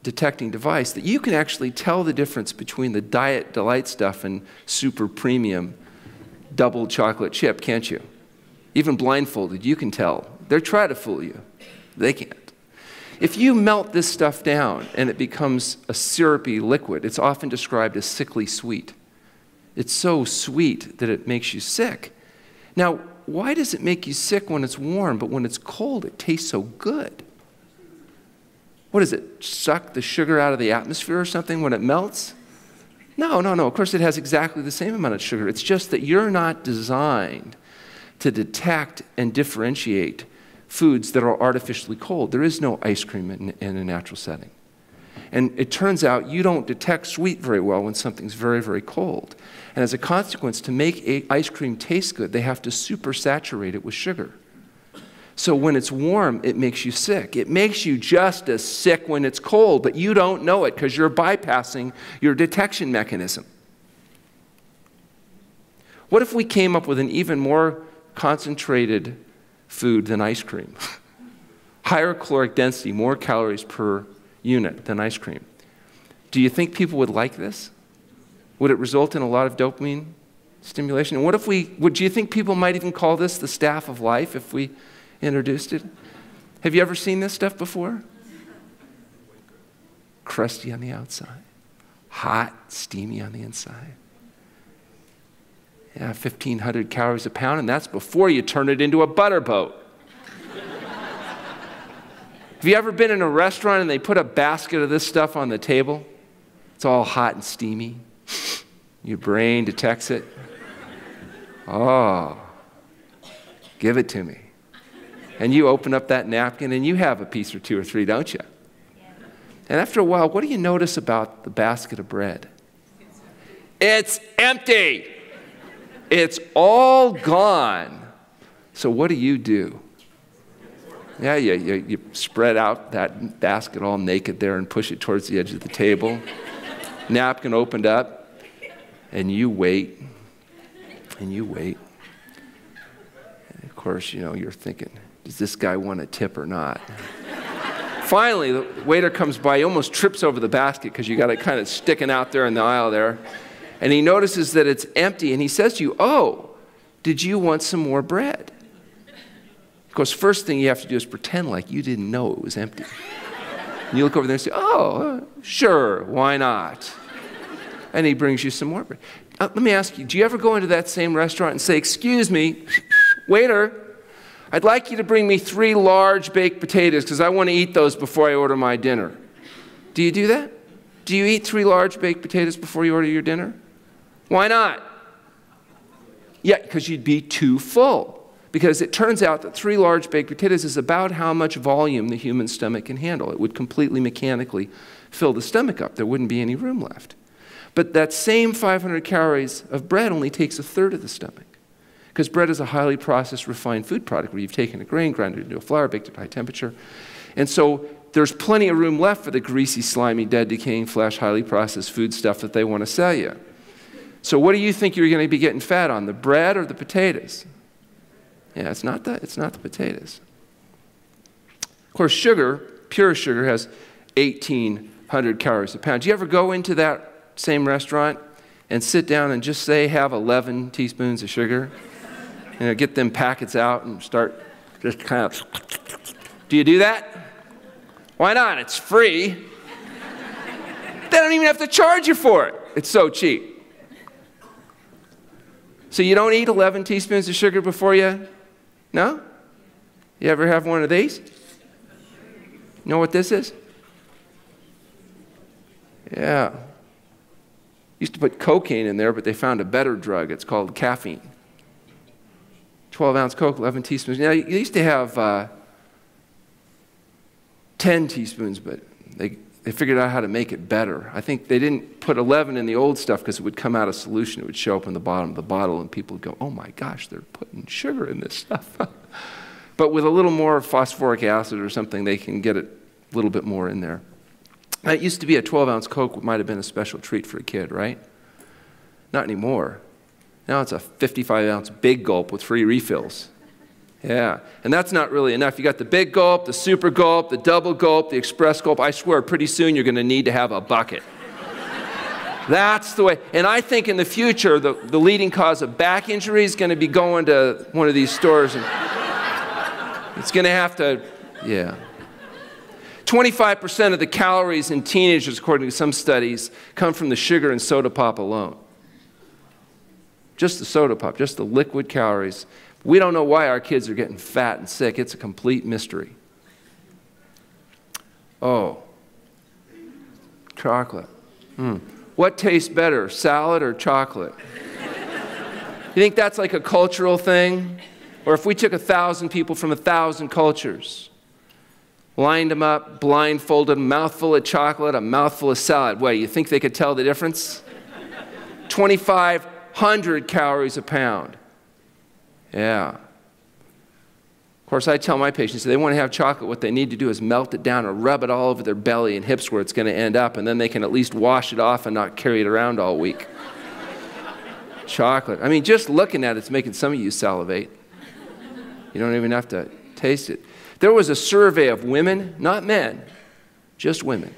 detecting device that you can actually tell the difference between the Diet Delight stuff and super premium double chocolate chip, can't you? Even blindfolded, you can tell. They're trying to fool you. They can't. If you melt this stuff down and it becomes a syrupy liquid, it's often described as sickly sweet. It's so sweet that it makes you sick. Now, why does it make you sick when it's warm, but when it's cold, it tastes so good? What does it, suck the sugar out of the atmosphere or something when it melts? No, no, no. Of course, it has exactly the same amount of sugar. It's just that you're not designed to detect and differentiate foods that are artificially cold. There is no ice cream in a natural setting. And it turns out you don't detect sweet very well when something's very, very cold. And as a consequence, to make ice cream taste good, they have to supersaturate it with sugar. So when it's warm, it makes you sick. It makes you just as sick when it's cold, but you don't know it because you're bypassing your detection mechanism. What if we came up with an even more concentrated food than ice cream? Higher caloric density, more calories per unit than ice cream. Do you think people would like this? Would it result in a lot of dopamine stimulation? And what if do you think people might even call this the staff of life if we introduced it? Have you ever seen this stuff before? Crusty on the outside, hot, steamy on the inside. Yeah, 1,500 calories a pound, and that's before you turn it into a butter boat. Have you ever been in a restaurant and they put a basket of this stuff on the table? It's all hot and steamy. Your brain detects it. Oh, give it to me. And you open up that napkin and you have a piece or 2 or 3, don't you? And after a while, what do you notice about the basket of bread? It's empty. It's all gone. So what do? Yeah, you spread out that basket all naked there and push it towards the edge of the table. Napkin opened up, and you wait, and you wait. And of course, you know, you're thinking, does this guy want a tip or not? Finally, the waiter comes by, he almost trips over the basket because you got it kind of sticking out there in the aisle there. And he notices that it's empty, and he says to you, "Oh, did you want some more bread?" Of course, first thing you have to do is pretend like you didn't know it was empty. And you look over there and say, "Oh, sure, why not?" And he brings you some more bread. Let me ask you, do you ever go into that same restaurant and say, "Excuse me, waiter, I'd like you to bring me 3 large baked potatoes because I want to eat those before I order my dinner"? Do you do that? Do you eat 3 large baked potatoes before you order your dinner? Why not? Yeah, because you'd be too full. Because it turns out that 3 large baked potatoes is about how much volume the human stomach can handle. It would completely mechanically fill the stomach up. There wouldn't be any room left. But that same 500 calories of bread only takes 1/3 of the stomach. Because bread is a highly processed, refined food product where you've taken a grain, ground it into a flour, baked at high temperature. And so there's plenty of room left for the greasy, slimy, dead, decaying flesh, highly processed food stuff that they want to sell you. So what do you think you're going to be getting fat on, the bread or the potatoes? Yeah, it's not the potatoes. Of course, sugar, pure sugar, has 1,800 calories a pound. Do you ever go into that same restaurant and sit down and just say, have 11 teaspoons of sugar? You know, get them packets out and start just kind of, do you do that? Why not? It's free. They don't even have to charge you for it. It's so cheap. So you don't eat 11 teaspoons of sugar before you? No? You ever have one of these? You know what this is? Yeah. Used to put cocaine in there, but they found a better drug. It's called caffeine. 12-ounce Coke, 11 teaspoons. Now, you used to have 10 teaspoons, but they figured out how to make it better. I think they didn't put 11 in the old stuff because it would come out of solution. It would show up in the bottom of the bottle, and people would go, "Oh my gosh, they're putting sugar in this stuff." But with a little more phosphoric acid or something, they can get it a little bit more in there. Now, it used to be a 12-ounce Coke might have been a special treat for a kid, right? Not anymore. Now it's a 55-ounce big gulp with free refills. Yeah, and that's not really enough. You got the big gulp, the super gulp, the double gulp, the express gulp. I swear, pretty soon you're going to need to have a bucket. That's the way. And I think in the future, the leading cause of back injury is going to be going to one of these stores. And it's going to have to, yeah. 25% of the calories in teenagers, according to some studies, come from the sugar and soda pop alone. Just the soda pop, just the liquid calories. We don't know why our kids are getting fat and sick. It's a complete mystery. Oh, chocolate. What tastes better, salad or chocolate? You think that's like a cultural thing? Or if we took 1,000 people from 1,000 cultures, lined them up, blindfolded, a mouthful of chocolate, a mouthful of salad, what, you think they could tell the difference? 2,500 calories a pound. Yeah. Of course, I tell my patients, if they want to have chocolate, what they need to do is melt it down or rub it all over their belly and hips where it's going to end up, and then they can at least wash it off and not carry it around all week. Chocolate. I mean, just looking at it's making some of you salivate. You don't even have to taste it. There was a survey of women, not men, just women.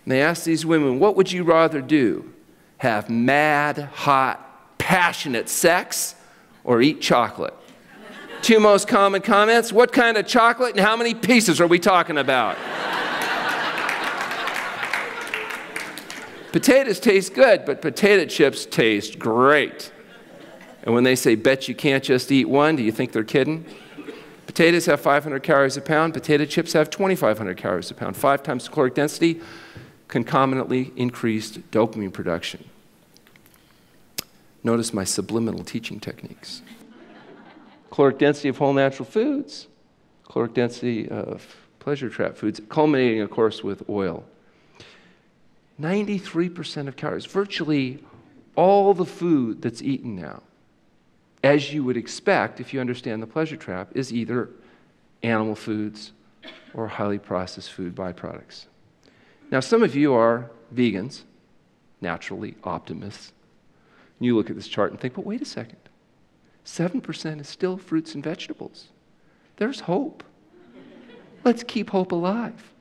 And they asked these women, what would you rather do? Have mad, hot, passionate sex or eat chocolate? 2 most common comments, what kind of chocolate and how many pieces are we talking about? Potatoes taste good, but potato chips taste great. And when they say, bet you can't just eat one, do you think they're kidding? Potatoes have 500 calories a pound. Potato chips have 2,500 calories a pound. 5 times the caloric density, concomitantly increased dopamine production. Notice my subliminal teaching techniques. Caloric density of whole natural foods. Caloric density of pleasure trap foods, culminating, of course, with oil. 93% of calories, virtually all the food that's eaten now, as you would expect if you understand the pleasure trap, is either animal foods or highly processed food byproducts. Now, some of you are vegans, naturally optimists. You look at this chart and think, but wait a second. 7% is still fruits and vegetables. There's hope. Let's keep hope alive.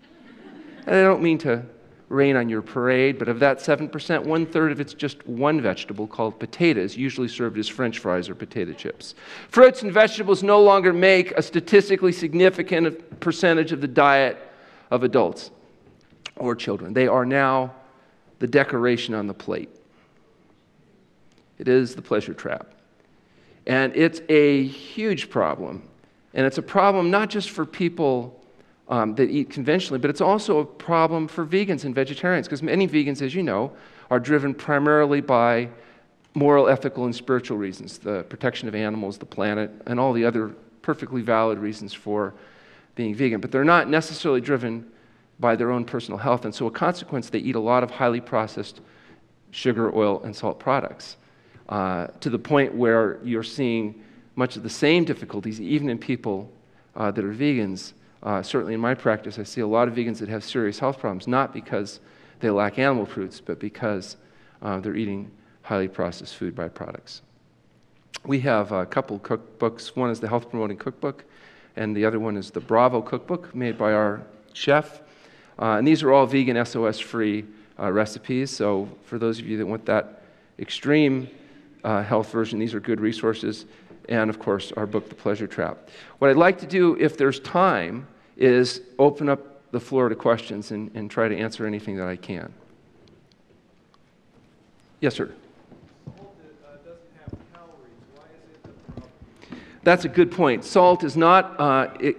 And I don't mean to rain on your parade, but of that 7%, 1/3 of it's just one vegetable called potatoes, usually served as French fries or potato chips. Fruits and vegetables no longer make a statistically significant percentage of the diet of adults or children. They are now the decoration on the plate. It is the pleasure trap. And it's a huge problem. And it's a problem not just for people that eat conventionally, but it's also a problem for vegans and vegetarians, because many vegans, as you know, are driven primarily by moral, ethical, and spiritual reasons, the protection of animals, the planet, and all the other perfectly valid reasons for being vegan. But they're not necessarily driven by their own personal health, and so a consequence, they eat a lot of highly processed sugar, oil, and salt products, to the point where you're seeing much of the same difficulties, even in people that are vegans. Certainly in my practice, I see a lot of vegans that have serious health problems, not because they lack animal foods, but because they're eating highly processed food byproducts. We have a couple cookbooks. One is the Health Promoting Cookbook, and the other one is the Bravo Cookbook, made by our chef. And these are all vegan, SOS-free recipes, so for those of you that want that extreme health version, these are good resources. And of course, our book, The Pleasure Trap. What I'd like to do, if there's time, is open up the floor to questions and try to answer anything that I can. Yes, sir? Salt doesn't have calories. Why is it a problem? That's a good point. Salt is not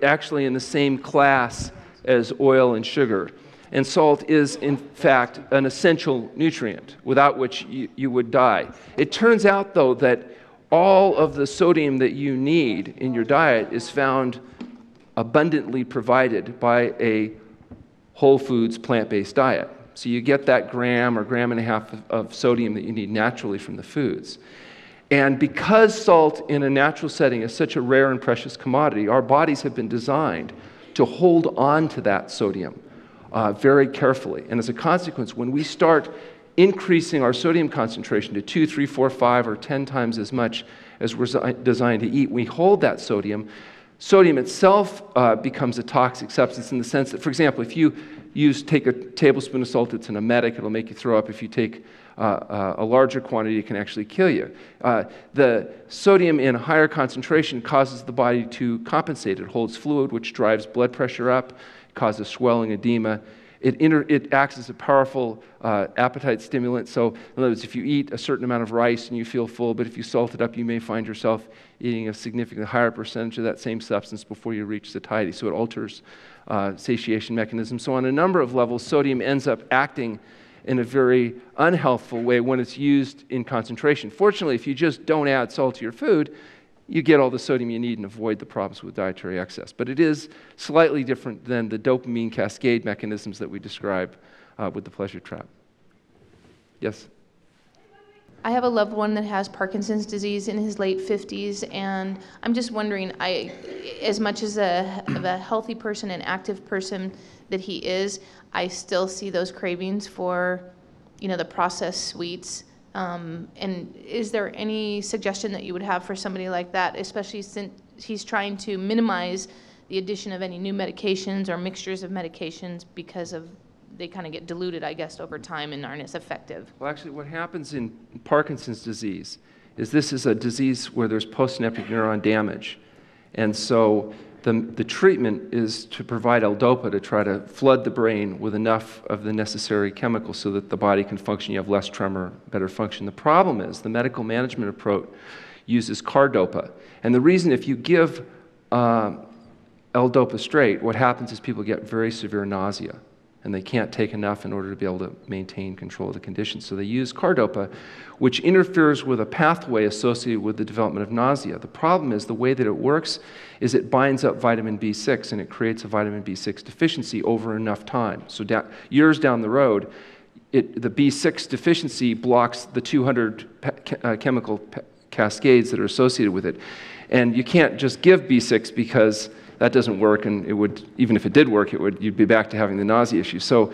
actually in the same class as oil and sugar. And salt is, in fact, an essential nutrient, without which you would die. It turns out, though, that all of the sodium that you need in your diet is found abundantly provided by a whole foods plant-based diet. So you get that gram or gram and a half of sodium that you need naturally from the foods. And because salt in a natural setting is such a rare and precious commodity, our bodies have been designed to hold on to that sodium very carefully. And as a consequence, when we start increasing our sodium concentration to 2, 3, 4, 5, or 10 times as much as we're designed to eat, we hold that sodium. Sodium itself becomes a toxic substance in the sense that, for example, if you take a tablespoon of salt, it's an emetic, it'll make you throw up. If you take a larger quantity, it can actually kill you. The sodium in a higher concentration causes the body to compensate. It holds fluid, which drives blood pressure up, causes swelling, edema. It acts as a powerful appetite stimulant. So, in other words, if you eat a certain amount of rice and you feel full, but if you salt it up, you may find yourself eating a significantly higher percentage of that same substance before you reach satiety. So it alters satiation mechanisms. So on a number of levels, sodium ends up acting in a very unhealthful way when it's used in concentration. Fortunately, if you just don't add salt to your food, you get all the sodium you need and avoid the problems with dietary excess. But it is slightly different than the dopamine cascade mechanisms that we describe with the pleasure trap. Yes? I have a loved one that has Parkinson's disease in his late 50s, and I'm just wondering, as much as a healthy person, an active person that he is, I still see those cravings for, the processed sweets. And is there any suggestion that you would have for somebody like that, especially since he's trying to minimize the addition of any new medications or mixtures of medications because they kind of get diluted, I guess, over time and aren't as effective? Well, actually, what happens in Parkinson's disease is this is a disease where there's postsynaptic neuron damage. And so the treatment is to provide L-DOPA to try to flood the brain with enough of the necessary chemicals so that the body can function. You have less tremor, better function. The problem is the medical management approach uses cardopa. And the reason, if you give L-DOPA straight, what happens is people get very severe nausea, and they can't take enough in order to be able to maintain control of the condition. So they use cardopa, which interferes with a pathway associated with the development of nausea. The problem is the way that it works is it binds up vitamin B6, and it creates a vitamin B6 deficiency over enough time. So years down the road, the B6 deficiency blocks the 200 chemical cascades that are associated with it. And you can't just give B6 because that doesn't work, and it would, even if it did work, you'd be back to having the nausea issue. So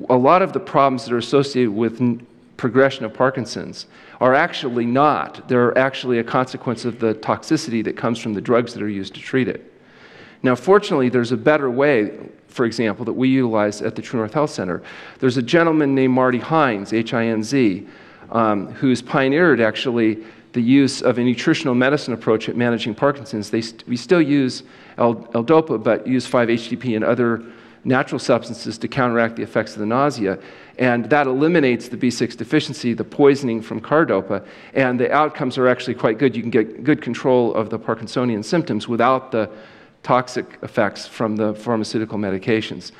a lot of the problems that are associated with progression of Parkinson's are actually not. They're actually a consequence of the toxicity that comes from the drugs that are used to treat it. Now, fortunately, there's a better way, for example, that we utilize at the True North Health Center. There's a gentleman named Marty Hines, H-I-N-Z, who's pioneered, actually, the use of a nutritional medicine approach at managing Parkinson's. We still use L-DOPA, but use 5-HTP and other natural substances to counteract the effects of the nausea. And that eliminates the B6 deficiency, the poisoning from cardopa, and the outcomes are actually quite good. You can get good control of the Parkinsonian symptoms without the toxic effects from the pharmaceutical medications.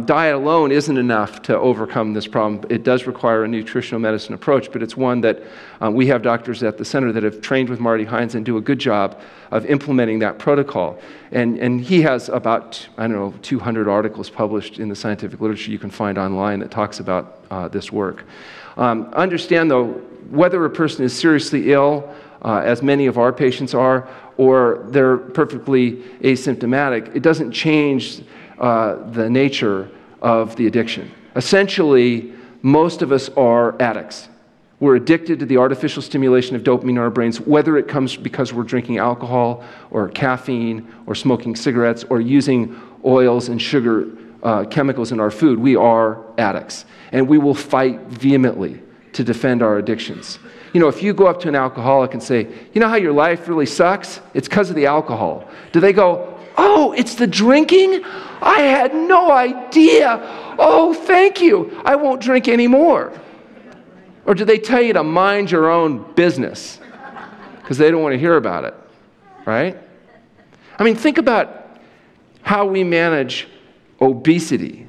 Diet alone isn't enough to overcome this problem. It does require a nutritional medicine approach, but it's one that we have doctors at the center that have trained with Marty Hines and do a good job of implementing that protocol. And he has about, I don't know, 200 articles published in the scientific literature you can find online that talks about this work. Understand, though, whether a person is seriously ill, as many of our patients are, or they're perfectly asymptomatic, it doesn't change the nature of the addiction. Essentially, most of us are addicts. We're addicted to the artificial stimulation of dopamine in our brains, whether it comes because we're drinking alcohol or caffeine or smoking cigarettes or using oils and sugar chemicals in our food. We are addicts, and we will fight vehemently to defend our addictions. You know, if you go up to an alcoholic and say, you know how your life really sucks? It's because of the alcohol. Do they go, oh, it's the drinking? I had no idea. Oh, thank you. I won't drink anymore. Or do they tell you to mind your own business because they don't want to hear about it, right? I mean, think about how we manage obesity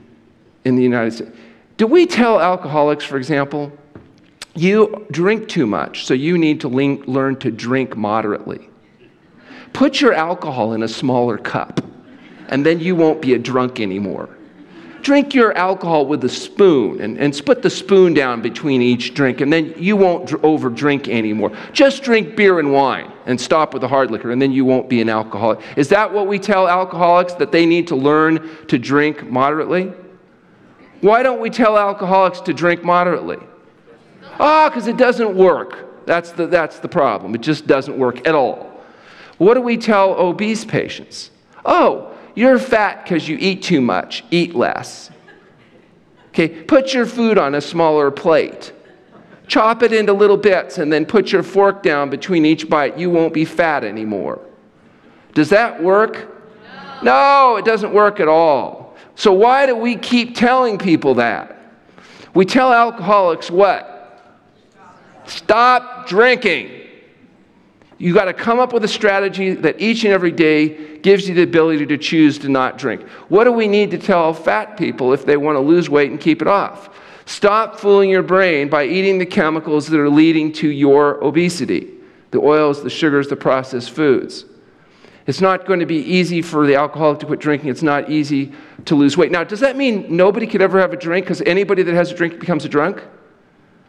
in the United States. Do we tell alcoholics, for example, you drink too much, so you need to learn to drink moderately? Put your alcohol in a smaller cup, and then you won't be a drunk anymore. Drink your alcohol with a spoon, and split the spoon down between each drink, and then you won't over-drink anymore. Just drink beer and wine, and stop with the hard liquor, and then you won't be an alcoholic. Is that what we tell alcoholics, that they need to learn to drink moderately? Why don't we tell alcoholics to drink moderately? Because it doesn't work. That's the problem. It just doesn't work at all. What do we tell obese patients? Oh, you're fat because you eat too much. Eat less. Okay, put your food on a smaller plate. Chop it into little bits and then put your fork down between each bite. You won't be fat anymore. Does that work? No, it doesn't work at all. So why do we keep telling people that? We tell alcoholics what? Stop drinking. You got to come up with a strategy that each and every day gives you the ability to choose to not drink. What do we need to tell fat people if they want to lose weight and keep it off? Stop fooling your brain by eating the chemicals that are leading to your obesity. The oils, the sugars, the processed foods. It's not going to be easy for the alcoholic to quit drinking. It's not easy to lose weight. Now, does that mean nobody could ever have a drink because anybody that has a drink becomes a drunk?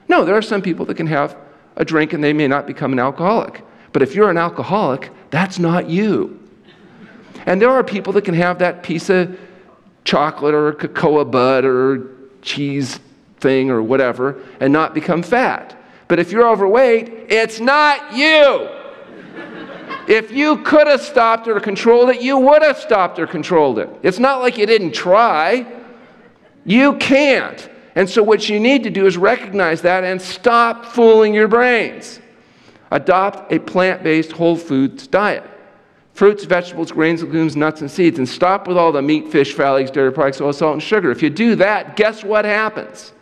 No, there are some people that can have a drink and they may not become an alcoholic. But if you're an alcoholic, that's not you. And there are people that can have that piece of chocolate or cocoa bud or cheese thing or whatever and not become fat. But if you're overweight, it's not you. If you could have stopped or controlled it, you would have stopped or controlled it. It's not like you didn't try. You can't. And so what you need to do is recognize that and stop fooling your brains. Adopt a plant-based whole foods diet. Fruits, vegetables, grains, legumes, nuts, and seeds. And stop with all the meat, fish, fat, eggs, dairy products, oil, salt, and sugar. If you do that, guess what happens?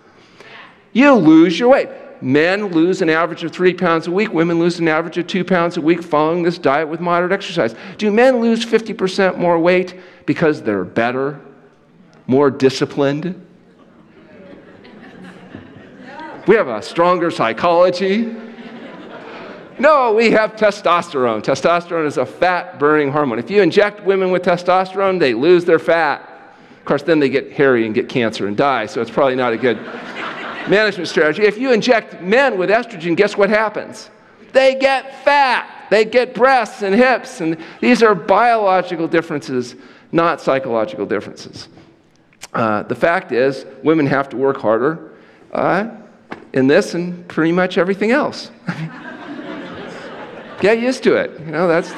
You lose your weight. Men lose an average of 3 pounds a week. Women lose an average of 2 pounds a week following this diet with moderate exercise. Do men lose 50% more weight because they're better, more disciplined? We have a stronger psychology. No, we have testosterone. Testosterone is a fat-burning hormone. If you inject women with testosterone, they lose their fat. Of course, then they get hairy and get cancer and die, so it's probably not a good management strategy. If you inject men with estrogen, guess what happens? They get fat. They get breasts and hips, and these are biological differences, not psychological differences. The fact is, women have to work harder in this and pretty much everything else. Get used to it. You know, that's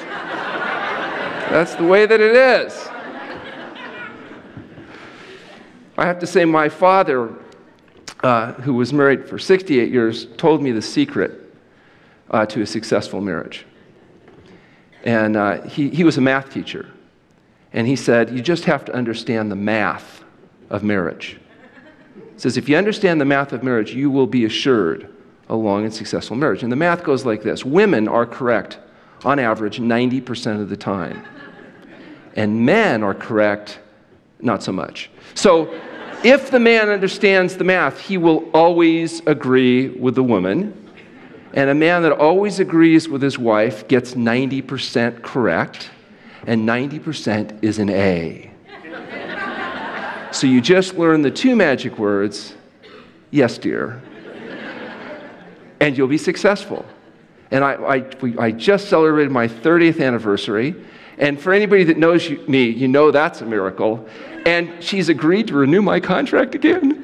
the way that it is. I have to say, my father, who was married for 68 years, told me the secret to a successful marriage. And he was a math teacher. And he said, you just have to understand the math of marriage. He says, if you understand the math of marriage, you will be assured a long and successful marriage. And the math goes like this. Women are correct, on average, 90% of the time. And men are correct, not so much. So if the man understands the math, he will always agree with the woman. And a man that always agrees with his wife gets 90% correct, and 90% is an A. So you just learn the two magic words, yes, dear, and you'll be successful. And I just celebrated my 30th anniversary, and for anybody that knows me, you know that's a miracle. And she's agreed to renew my contract again. In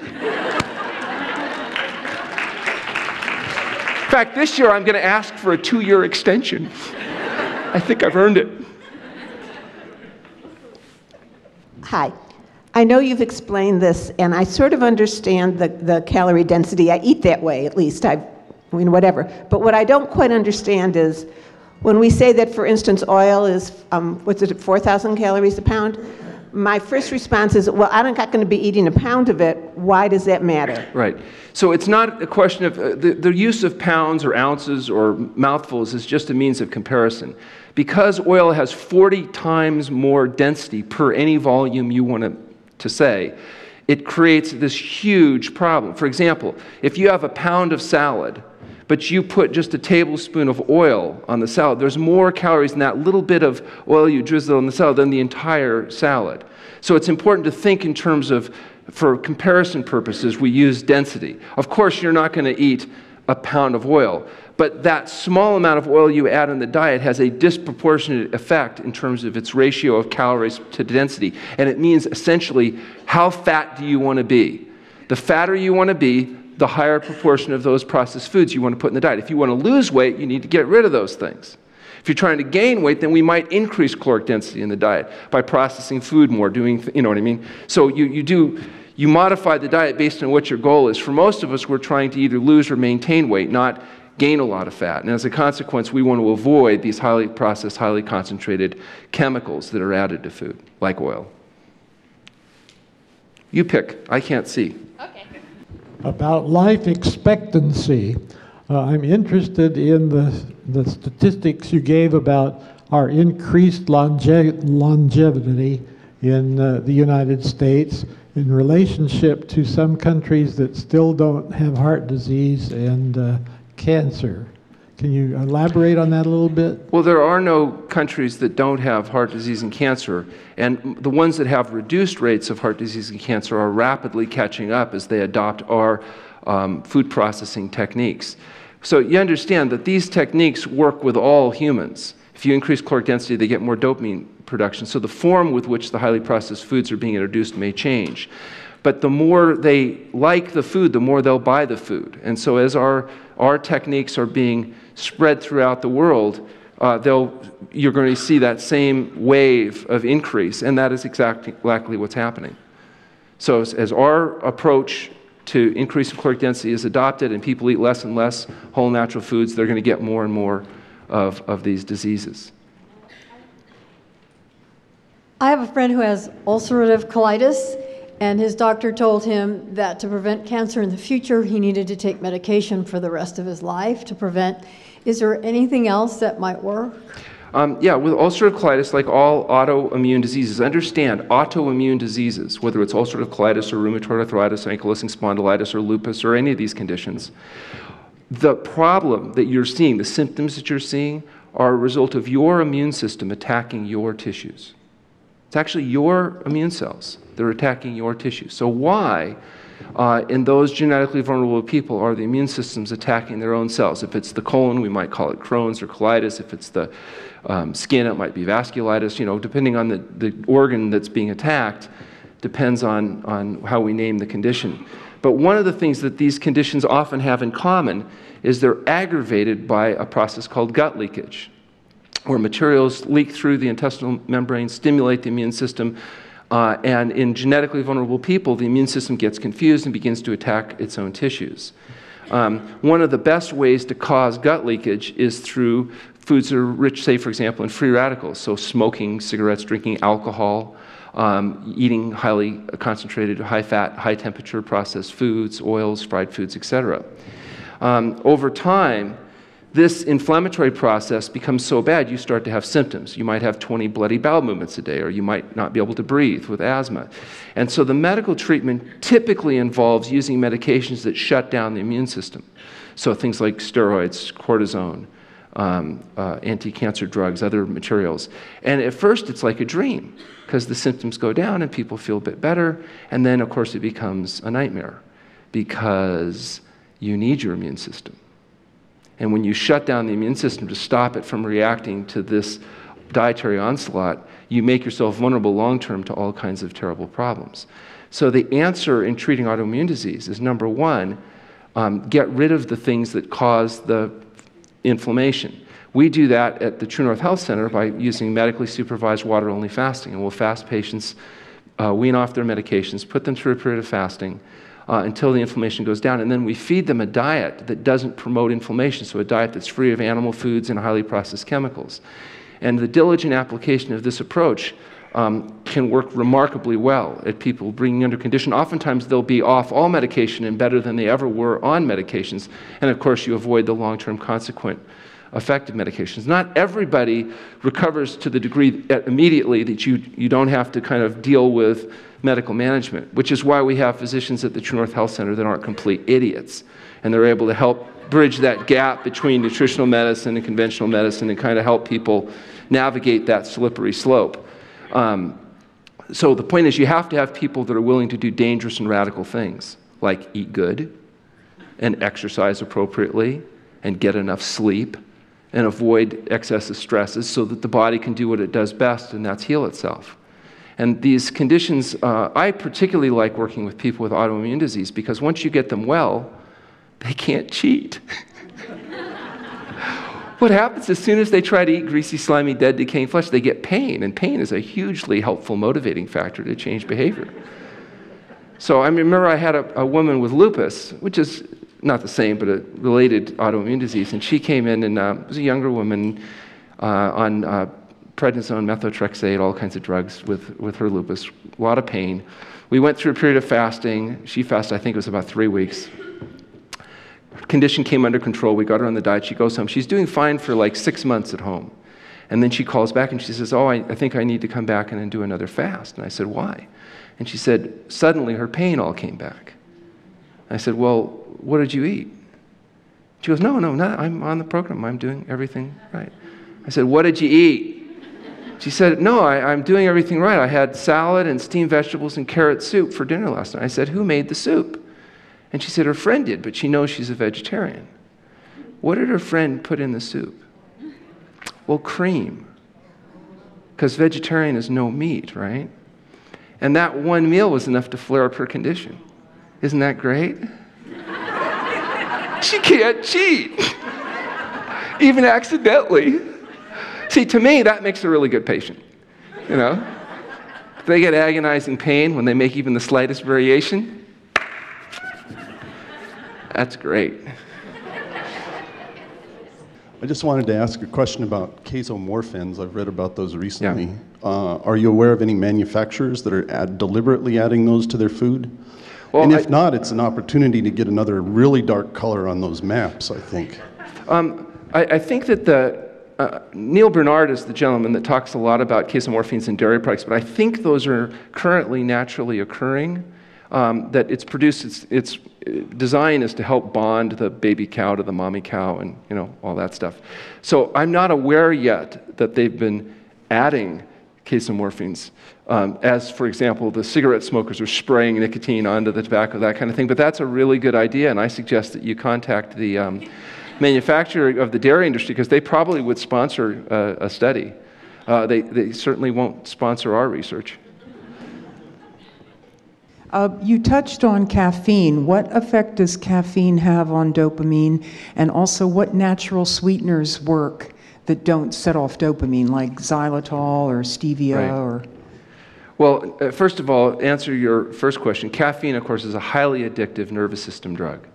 fact, this year I'm going to ask for a 2-year extension. I think I've earned it. Hi. I know you've explained this, and I sort of understand the calorie density. I eat that way, at least. I mean, whatever. But what I don't quite understand is when we say that, for instance, oil is, 4,000 calories a pound? My first response is, well, I'm not going to be eating a pound of it. Why does that matter? Right. So it's not a question of, the use of pounds or ounces or mouthfuls is just a means of comparison. Because oil has 40 times more density per any volume you want to say, it creates this huge problem. For example, if you have a pound of salad, but you put just a tablespoon of oil on the salad, there's more calories in that little bit of oil you drizzle on the salad than the entire salad. So it's important to think in terms of, for comparison purposes, we use density. Of course, you're not going to eat a pound of oil, but that small amount of oil you add in the diet has a disproportionate effect in terms of its ratio of calories to density. And it means essentially, how fat do you want to be? The fatter you want to be, the higher proportion of those processed foods you want to put in the diet. If you want to lose weight, you need to get rid of those things. If you're trying to gain weight, then we might increase caloric density in the diet by processing food more, doing, you know what I mean? So you modify the diet based on what your goal is. For most of us, we're trying to either lose or maintain weight, not gain a lot of fat. And as a consequence, we want to avoid these highly processed, highly concentrated chemicals that are added to food, like oil. You pick. I can't see. Okay. About life expectancy, I'm interested in the statistics you gave about our increased longevity in the United States in relationship to some countries that still don't have heart disease and cancer. Can you elaborate on that a little bit? Well, there are no countries that don't have heart disease and cancer, and the ones that have reduced rates of heart disease and cancer are rapidly catching up as they adopt our food processing techniques. So you understand that these techniques work with all humans. If you increase caloric density, they get more dopamine production. So the form with which the highly processed foods are being introduced may change. But the more they like the food, the more they'll buy the food. And so as our techniques are being spread throughout the world, you're going to see that same wave of increase, and that is exactly what's happening. So as our approach to increasing caloric density is adopted and people eat less and less whole natural foods, they're going to get more and more of these diseases. I have a friend who has ulcerative colitis, and his doctor told him that to prevent cancer in the future, he needed to take medication for the rest of his life to prevent. Is there anything else that might work? Yeah, with ulcerative colitis, like all autoimmune diseases, understand autoimmune diseases, whether it's ulcerative colitis or rheumatoid arthritis, ankylosing spondylitis, or lupus, or any of these conditions, the problem that you're seeing, the symptoms that you're seeing, are a result of your immune system attacking your tissues. It's actually your immune cells that are attacking your tissues. So why in those genetically vulnerable people are the immune systems attacking their own cells. If it's the colon, we might call it Crohn's or colitis. If it's the skin, it might be vasculitis. You know, depending on the organ that's being attacked, depends on how we name the condition. But one of the things that these conditions often have in common is they're aggravated by a process called gut leakage, where materials leak through the intestinal membrane, stimulate the immune system, and in genetically vulnerable people, the immune system gets confused and begins to attack its own tissues. One of the best ways to cause gut leakage is through foods that are rich, say, for example, in free radicals. So smoking, cigarettes, drinking alcohol, eating highly concentrated, high-fat, high-temperature processed foods, oils, fried foods, etc. Over time, this inflammatory process becomes so bad you start to have symptoms. You might have 20 bloody bowel movements a day, or you might not be able to breathe with asthma. And so the medical treatment typically involves using medications that shut down the immune system. So things like steroids, cortisone, anti-cancer drugs, other materials. And at first it's like a dream, because the symptoms go down and people feel a bit better, and then of course it becomes a nightmare, because you need your immune system. And when you shut down the immune system to stop it from reacting to this dietary onslaught, you make yourself vulnerable long-term to all kinds of terrible problems. So the answer in treating autoimmune disease is, number one, get rid of the things that cause the inflammation. We do that at the True North Health Center by using medically supervised water-only fasting. And we'll fast patients, wean off their medications, put them through a period of fasting, until the inflammation goes down. And then we feed them a diet that doesn't promote inflammation, so a diet that's free of animal foods and highly processed chemicals. And the diligent application of this approach can work remarkably well at people bringing under condition. Oftentimes they'll be off all medication and better than they ever were on medications. And of course you avoid the long-term consequent effect of medications. Not everybody recovers to the degree immediately that you don't have to kind of deal with medical management, which is why we have physicians at the True North Health Center that aren't complete idiots. And they're able to help bridge that gap between nutritional medicine and conventional medicine and kind of help people navigate that slippery slope. So the point is, you have to have people that are willing to do dangerous and radical things, like eat good and exercise appropriately and get enough sleep and avoid excessive stresses so that the body can do what it does best, and that's heal itself. And these conditions, I particularly like working with people with autoimmune disease, because once you get them well, they can't cheat. What happens as soon as they try to eat greasy, slimy, dead, decaying flesh? They get pain, and pain is a hugely helpful motivating factor to change behavior. So I remember I had a woman with lupus, which is not the same, but a related autoimmune disease, and she came in and was a younger woman on prednisone, methotrexate, all kinds of drugs with her lupus, a lot of pain. We went through a period of fasting. She fasted, I think it was about 3 weeks. Her condition came under control. We got her on the diet. She goes home. She's doing fine for like 6 months at home. And then she calls back and she says, oh, I think I need to come back and do another fast. And I said, why? And she said, suddenly her pain all came back. I said, well, what did you eat? She goes, no, I'm on the program. I'm doing everything right. I said, what did you eat? She said, no, I'm doing everything right. I had salad and steamed vegetables and carrot soup for dinner last night. I said, who made the soup? And she said her friend did, but she knows she's a vegetarian. What did her friend put in the soup? Well, cream. Because vegetarian is no meat, right? And that one meal was enough to flare up her condition. Isn't that great? She can't cheat, even accidentally. See, to me, that makes a really good patient, you know? If they get agonizing pain when they make even the slightest variation, that's great. I just wanted to ask a question about casomorphins. I've read about those recently. Yeah. Are you aware of any manufacturers that are deliberately adding those to their food? Well, and if not, it's an opportunity to get another really dark color on those maps, I think. I think that Neil Bernard is the gentleman that talks a lot about casomorphins in dairy products, but I think those are currently naturally occurring. That it's produced, its design is to help bond the baby cow to the mommy cow and, you know, all that stuff. So I'm not aware yet that they've been adding casomorphines. As, for example, the cigarette smokers are spraying nicotine onto the tobacco, that kind of thing. But that's a really good idea, and I suggest that you contact the manufacturer of the dairy industry, because they probably would sponsor a study. They certainly won't sponsor our research. You touched on caffeine. What effect does caffeine have on dopamine? And also, what natural sweeteners work that don't set off dopamine, like xylitol or stevia? Right. Or? Well, first of all, answer your first question. Caffeine, of course, is a highly addictive nervous system drug.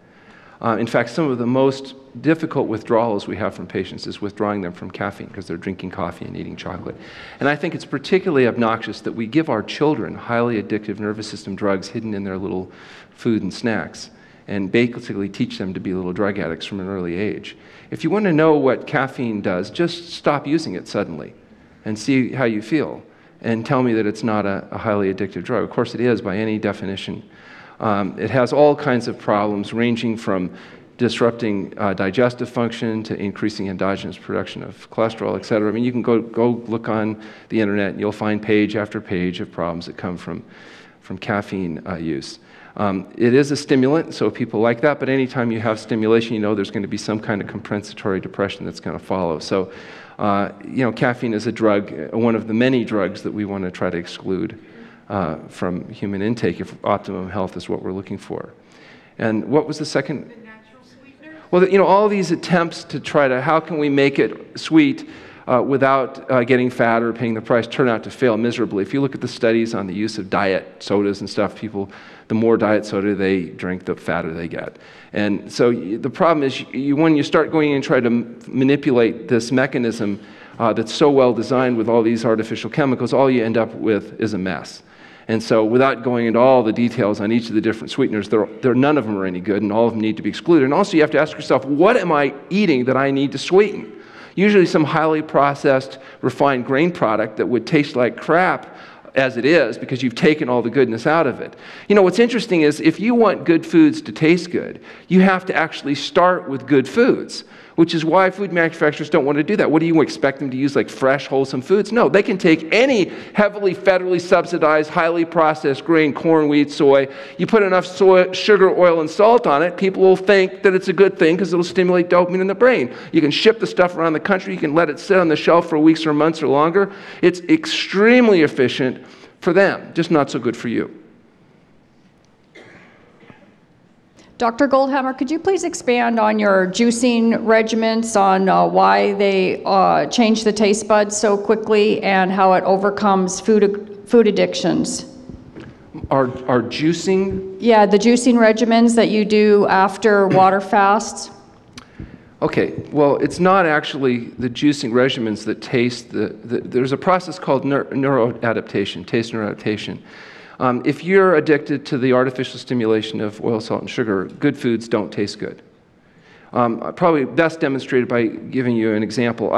In fact, some of the most difficult withdrawals we have from patients is withdrawing them from caffeine because they're drinking coffee and eating chocolate. And I think it's particularly obnoxious that we give our children highly addictive nervous system drugs hidden in their little food and snacks and basically teach them to be little drug addicts from an early age. If you want to know what caffeine does, just stop using it suddenly and see how you feel and tell me that it's not a highly addictive drug. Of course it is by any definition. It has all kinds of problems ranging from disrupting digestive function to increasing endogenous production of cholesterol, et cetera. I mean, you can go look on the internet and you'll find page after page of problems that come from caffeine use. It is a stimulant, so people like that, but anytime you have stimulation, you know there's going to be some kind of compensatory depression that's going to follow. So, you know, caffeine is a drug, one of the many drugs that we want to try to exclude from human intake if optimum health is what we're looking for. And what was the second? The natural sweetener? Well, you know, all these attempts to try to, how can we make it sweet without getting fat or paying the price, turn out to fail miserably. If you look at the studies on the use of diet sodas and stuff, people, the more diet soda they drink, the fatter they get. And so the problem is when you start going in and try to manipulate this mechanism that's so well designed with all these artificial chemicals, all you end up with is a mess. And so without going into all the details on each of the different sweeteners, none of them are any good and all of them need to be excluded. And also you have to ask yourself, what am I eating that I need to sweeten? Usually some highly processed, refined grain product that would taste like crap as it is because you've taken all the goodness out of it. You know, what's interesting is if you want good foods to taste good, you have to actually start with good foods, which is why food manufacturers don't want to do that. What do you expect them to use, like fresh, wholesome foods? No, they can take any heavily federally subsidized, highly processed grain, corn, wheat, soy. You put enough soy, sugar, oil, and salt on it, people will think that it's a good thing because it'll stimulate dopamine in the brain. You can ship the stuff around the country. You can let it sit on the shelf for weeks or months or longer. It's extremely efficient for them, just not so good for you. Dr. Goldhamer, could you please expand on your juicing regimens, on why they change the taste buds so quickly and how it overcomes food addictions? Our juicing? Yeah, the juicing regimens that you do after water fasts. Okay, well, it's not actually the juicing regimens that taste there's a process called neuroadaptation, taste neuroadaptation. If you're addicted to the artificial stimulation of oil, salt, and sugar, good foods don't taste good. Probably best demonstrated by giving you an example.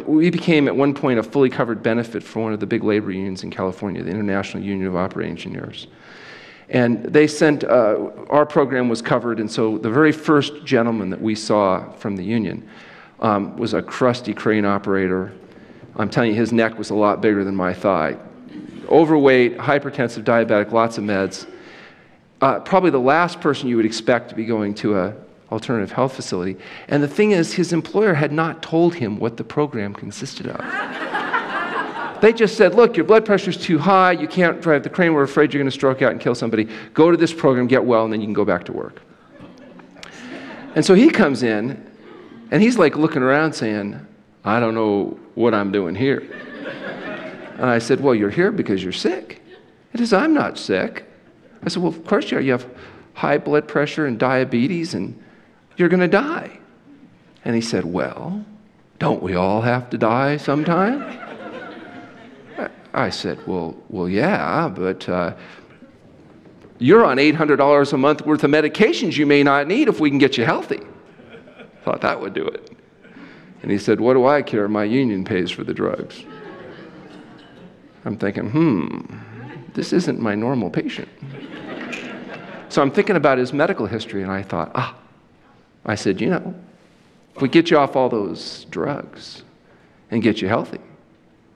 We became at one point a fully covered benefit for one of the big labor unions in California, the International Union of Operating Engineers. And they sent, our program was covered, and so the very first gentleman that we saw from the union was a crusty crane operator. I'm telling you, his neck was a lot bigger than my thigh. Overweight, hypertensive, diabetic, lots of meds. Probably the last person you would expect to be going to an alternative health facility. And the thing is, his employer had not told him what the program consisted of. They just said, look, your blood pressure's too high, you can't drive the crane, we're afraid you're going to stroke out and kill somebody. Go to this program, get well, and then you can go back to work. And so he comes in, and he's like looking around saying, I don't know what I'm doing here. And I said, well, you're here because you're sick. He says, I'm not sick. I said, well, of course you are. You have high blood pressure and diabetes, and you're going to die. And he said, well, don't we all have to die sometime? I said, well, yeah, but you're on $800 a month worth of medications you may not need if we can get you healthy. Thought that would do it. And he said, what do I care? My union pays for the drugs. I'm thinking, this isn't my normal patient. So I'm thinking about his medical history, and I thought, I said, you know, if we get you off all those drugs and get you healthy,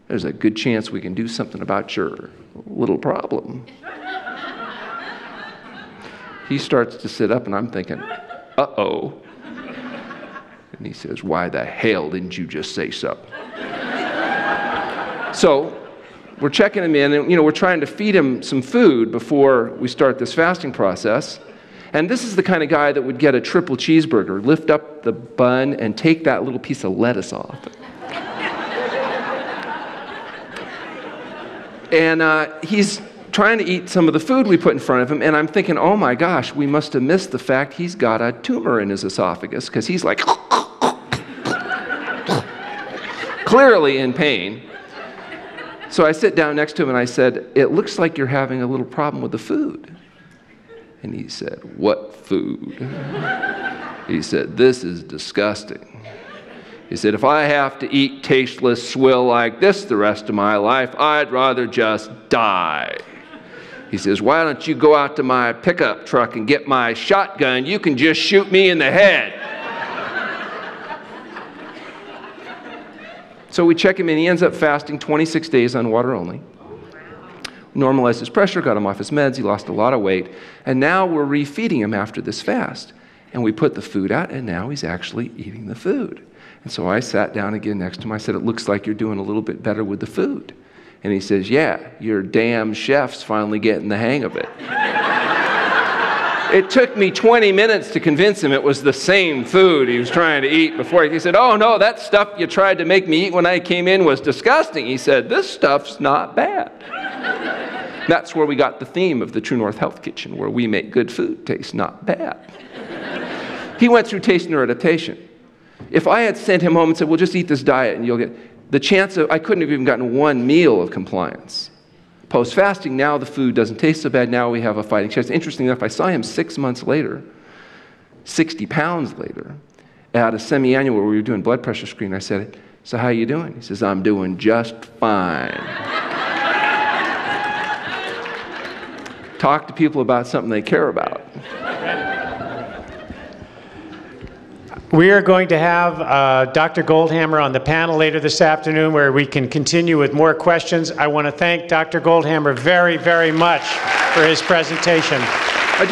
there's a good chance we can do something about your little problem. He starts to sit up, and I'm thinking, uh-oh. And he says, why the hell didn't you just say so? So we're checking him in, and we're trying to feed him some food before we start this fasting process. And this is the kind of guy that would get a triple cheeseburger, lift up the bun, and take that little piece of lettuce off. And he's trying to eat some of the food we put in front of him, and I'm thinking, oh my gosh, we must have missed the fact he's got a tumor in his esophagus, because he's like, clearly in pain. So I sit down next to him and I said, it looks like you're having a little problem with the food. And he said, what food? He said, this is disgusting. He said, if I have to eat tasteless swill like this the rest of my life, I'd rather just die. He says, why don't you go out to my pickup truck and get my shotgun? You can just shoot me in the head. So we check him in. He ends up fasting 26 days on water only. Normalized his pressure, got him off his meds. He lost a lot of weight. And now we're refeeding him after this fast. And we put the food out, and now he's actually eating the food. And so I sat down again next to him. I said, it looks like you're doing a little bit better with the food. And he says, yeah, your damn chef's finally getting the hang of it. It took me 20 minutes to convince him it was the same food he was trying to eat before. He said, oh no, that stuff you tried to make me eat when I came in was disgusting. He said, this stuff's not bad. That's where we got the theme of the True North Health Kitchen, where we make good food taste not bad. He went through taste neuroadaptation. If I had sent him home and said, well, just eat this diet and you'll get, the chance of, I couldn't have even gotten one meal of compliance. Post-fasting, now the food doesn't taste so bad, now we have a fighting chance. Interestingly enough, I saw him 6 months later, 60 pounds later, at a semi-annual where we were doing blood pressure screen. I said, so how you doing? He says, I'm doing just fine. Talk to people about something they care about. We are going to have Dr. Goldhamer on the panel later this afternoon where we can continue with more questions. I want to thank Dr. Goldhamer very, very much for his presentation. I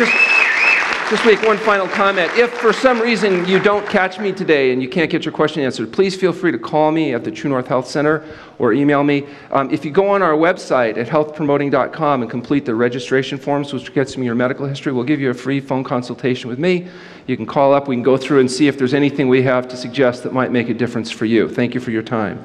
just make one final comment. If for some reason you don't catch me today and you can't get your question answered, please feel free to call me at the True North Health Center or email me. If you go on our website at healthpromoting.com and complete the registration forms, which gets me your medical history, we'll give you a free phone consultation with me. You can call up, we can go through and see if there's anything we have to suggest that might make a difference for you. Thank you for your time.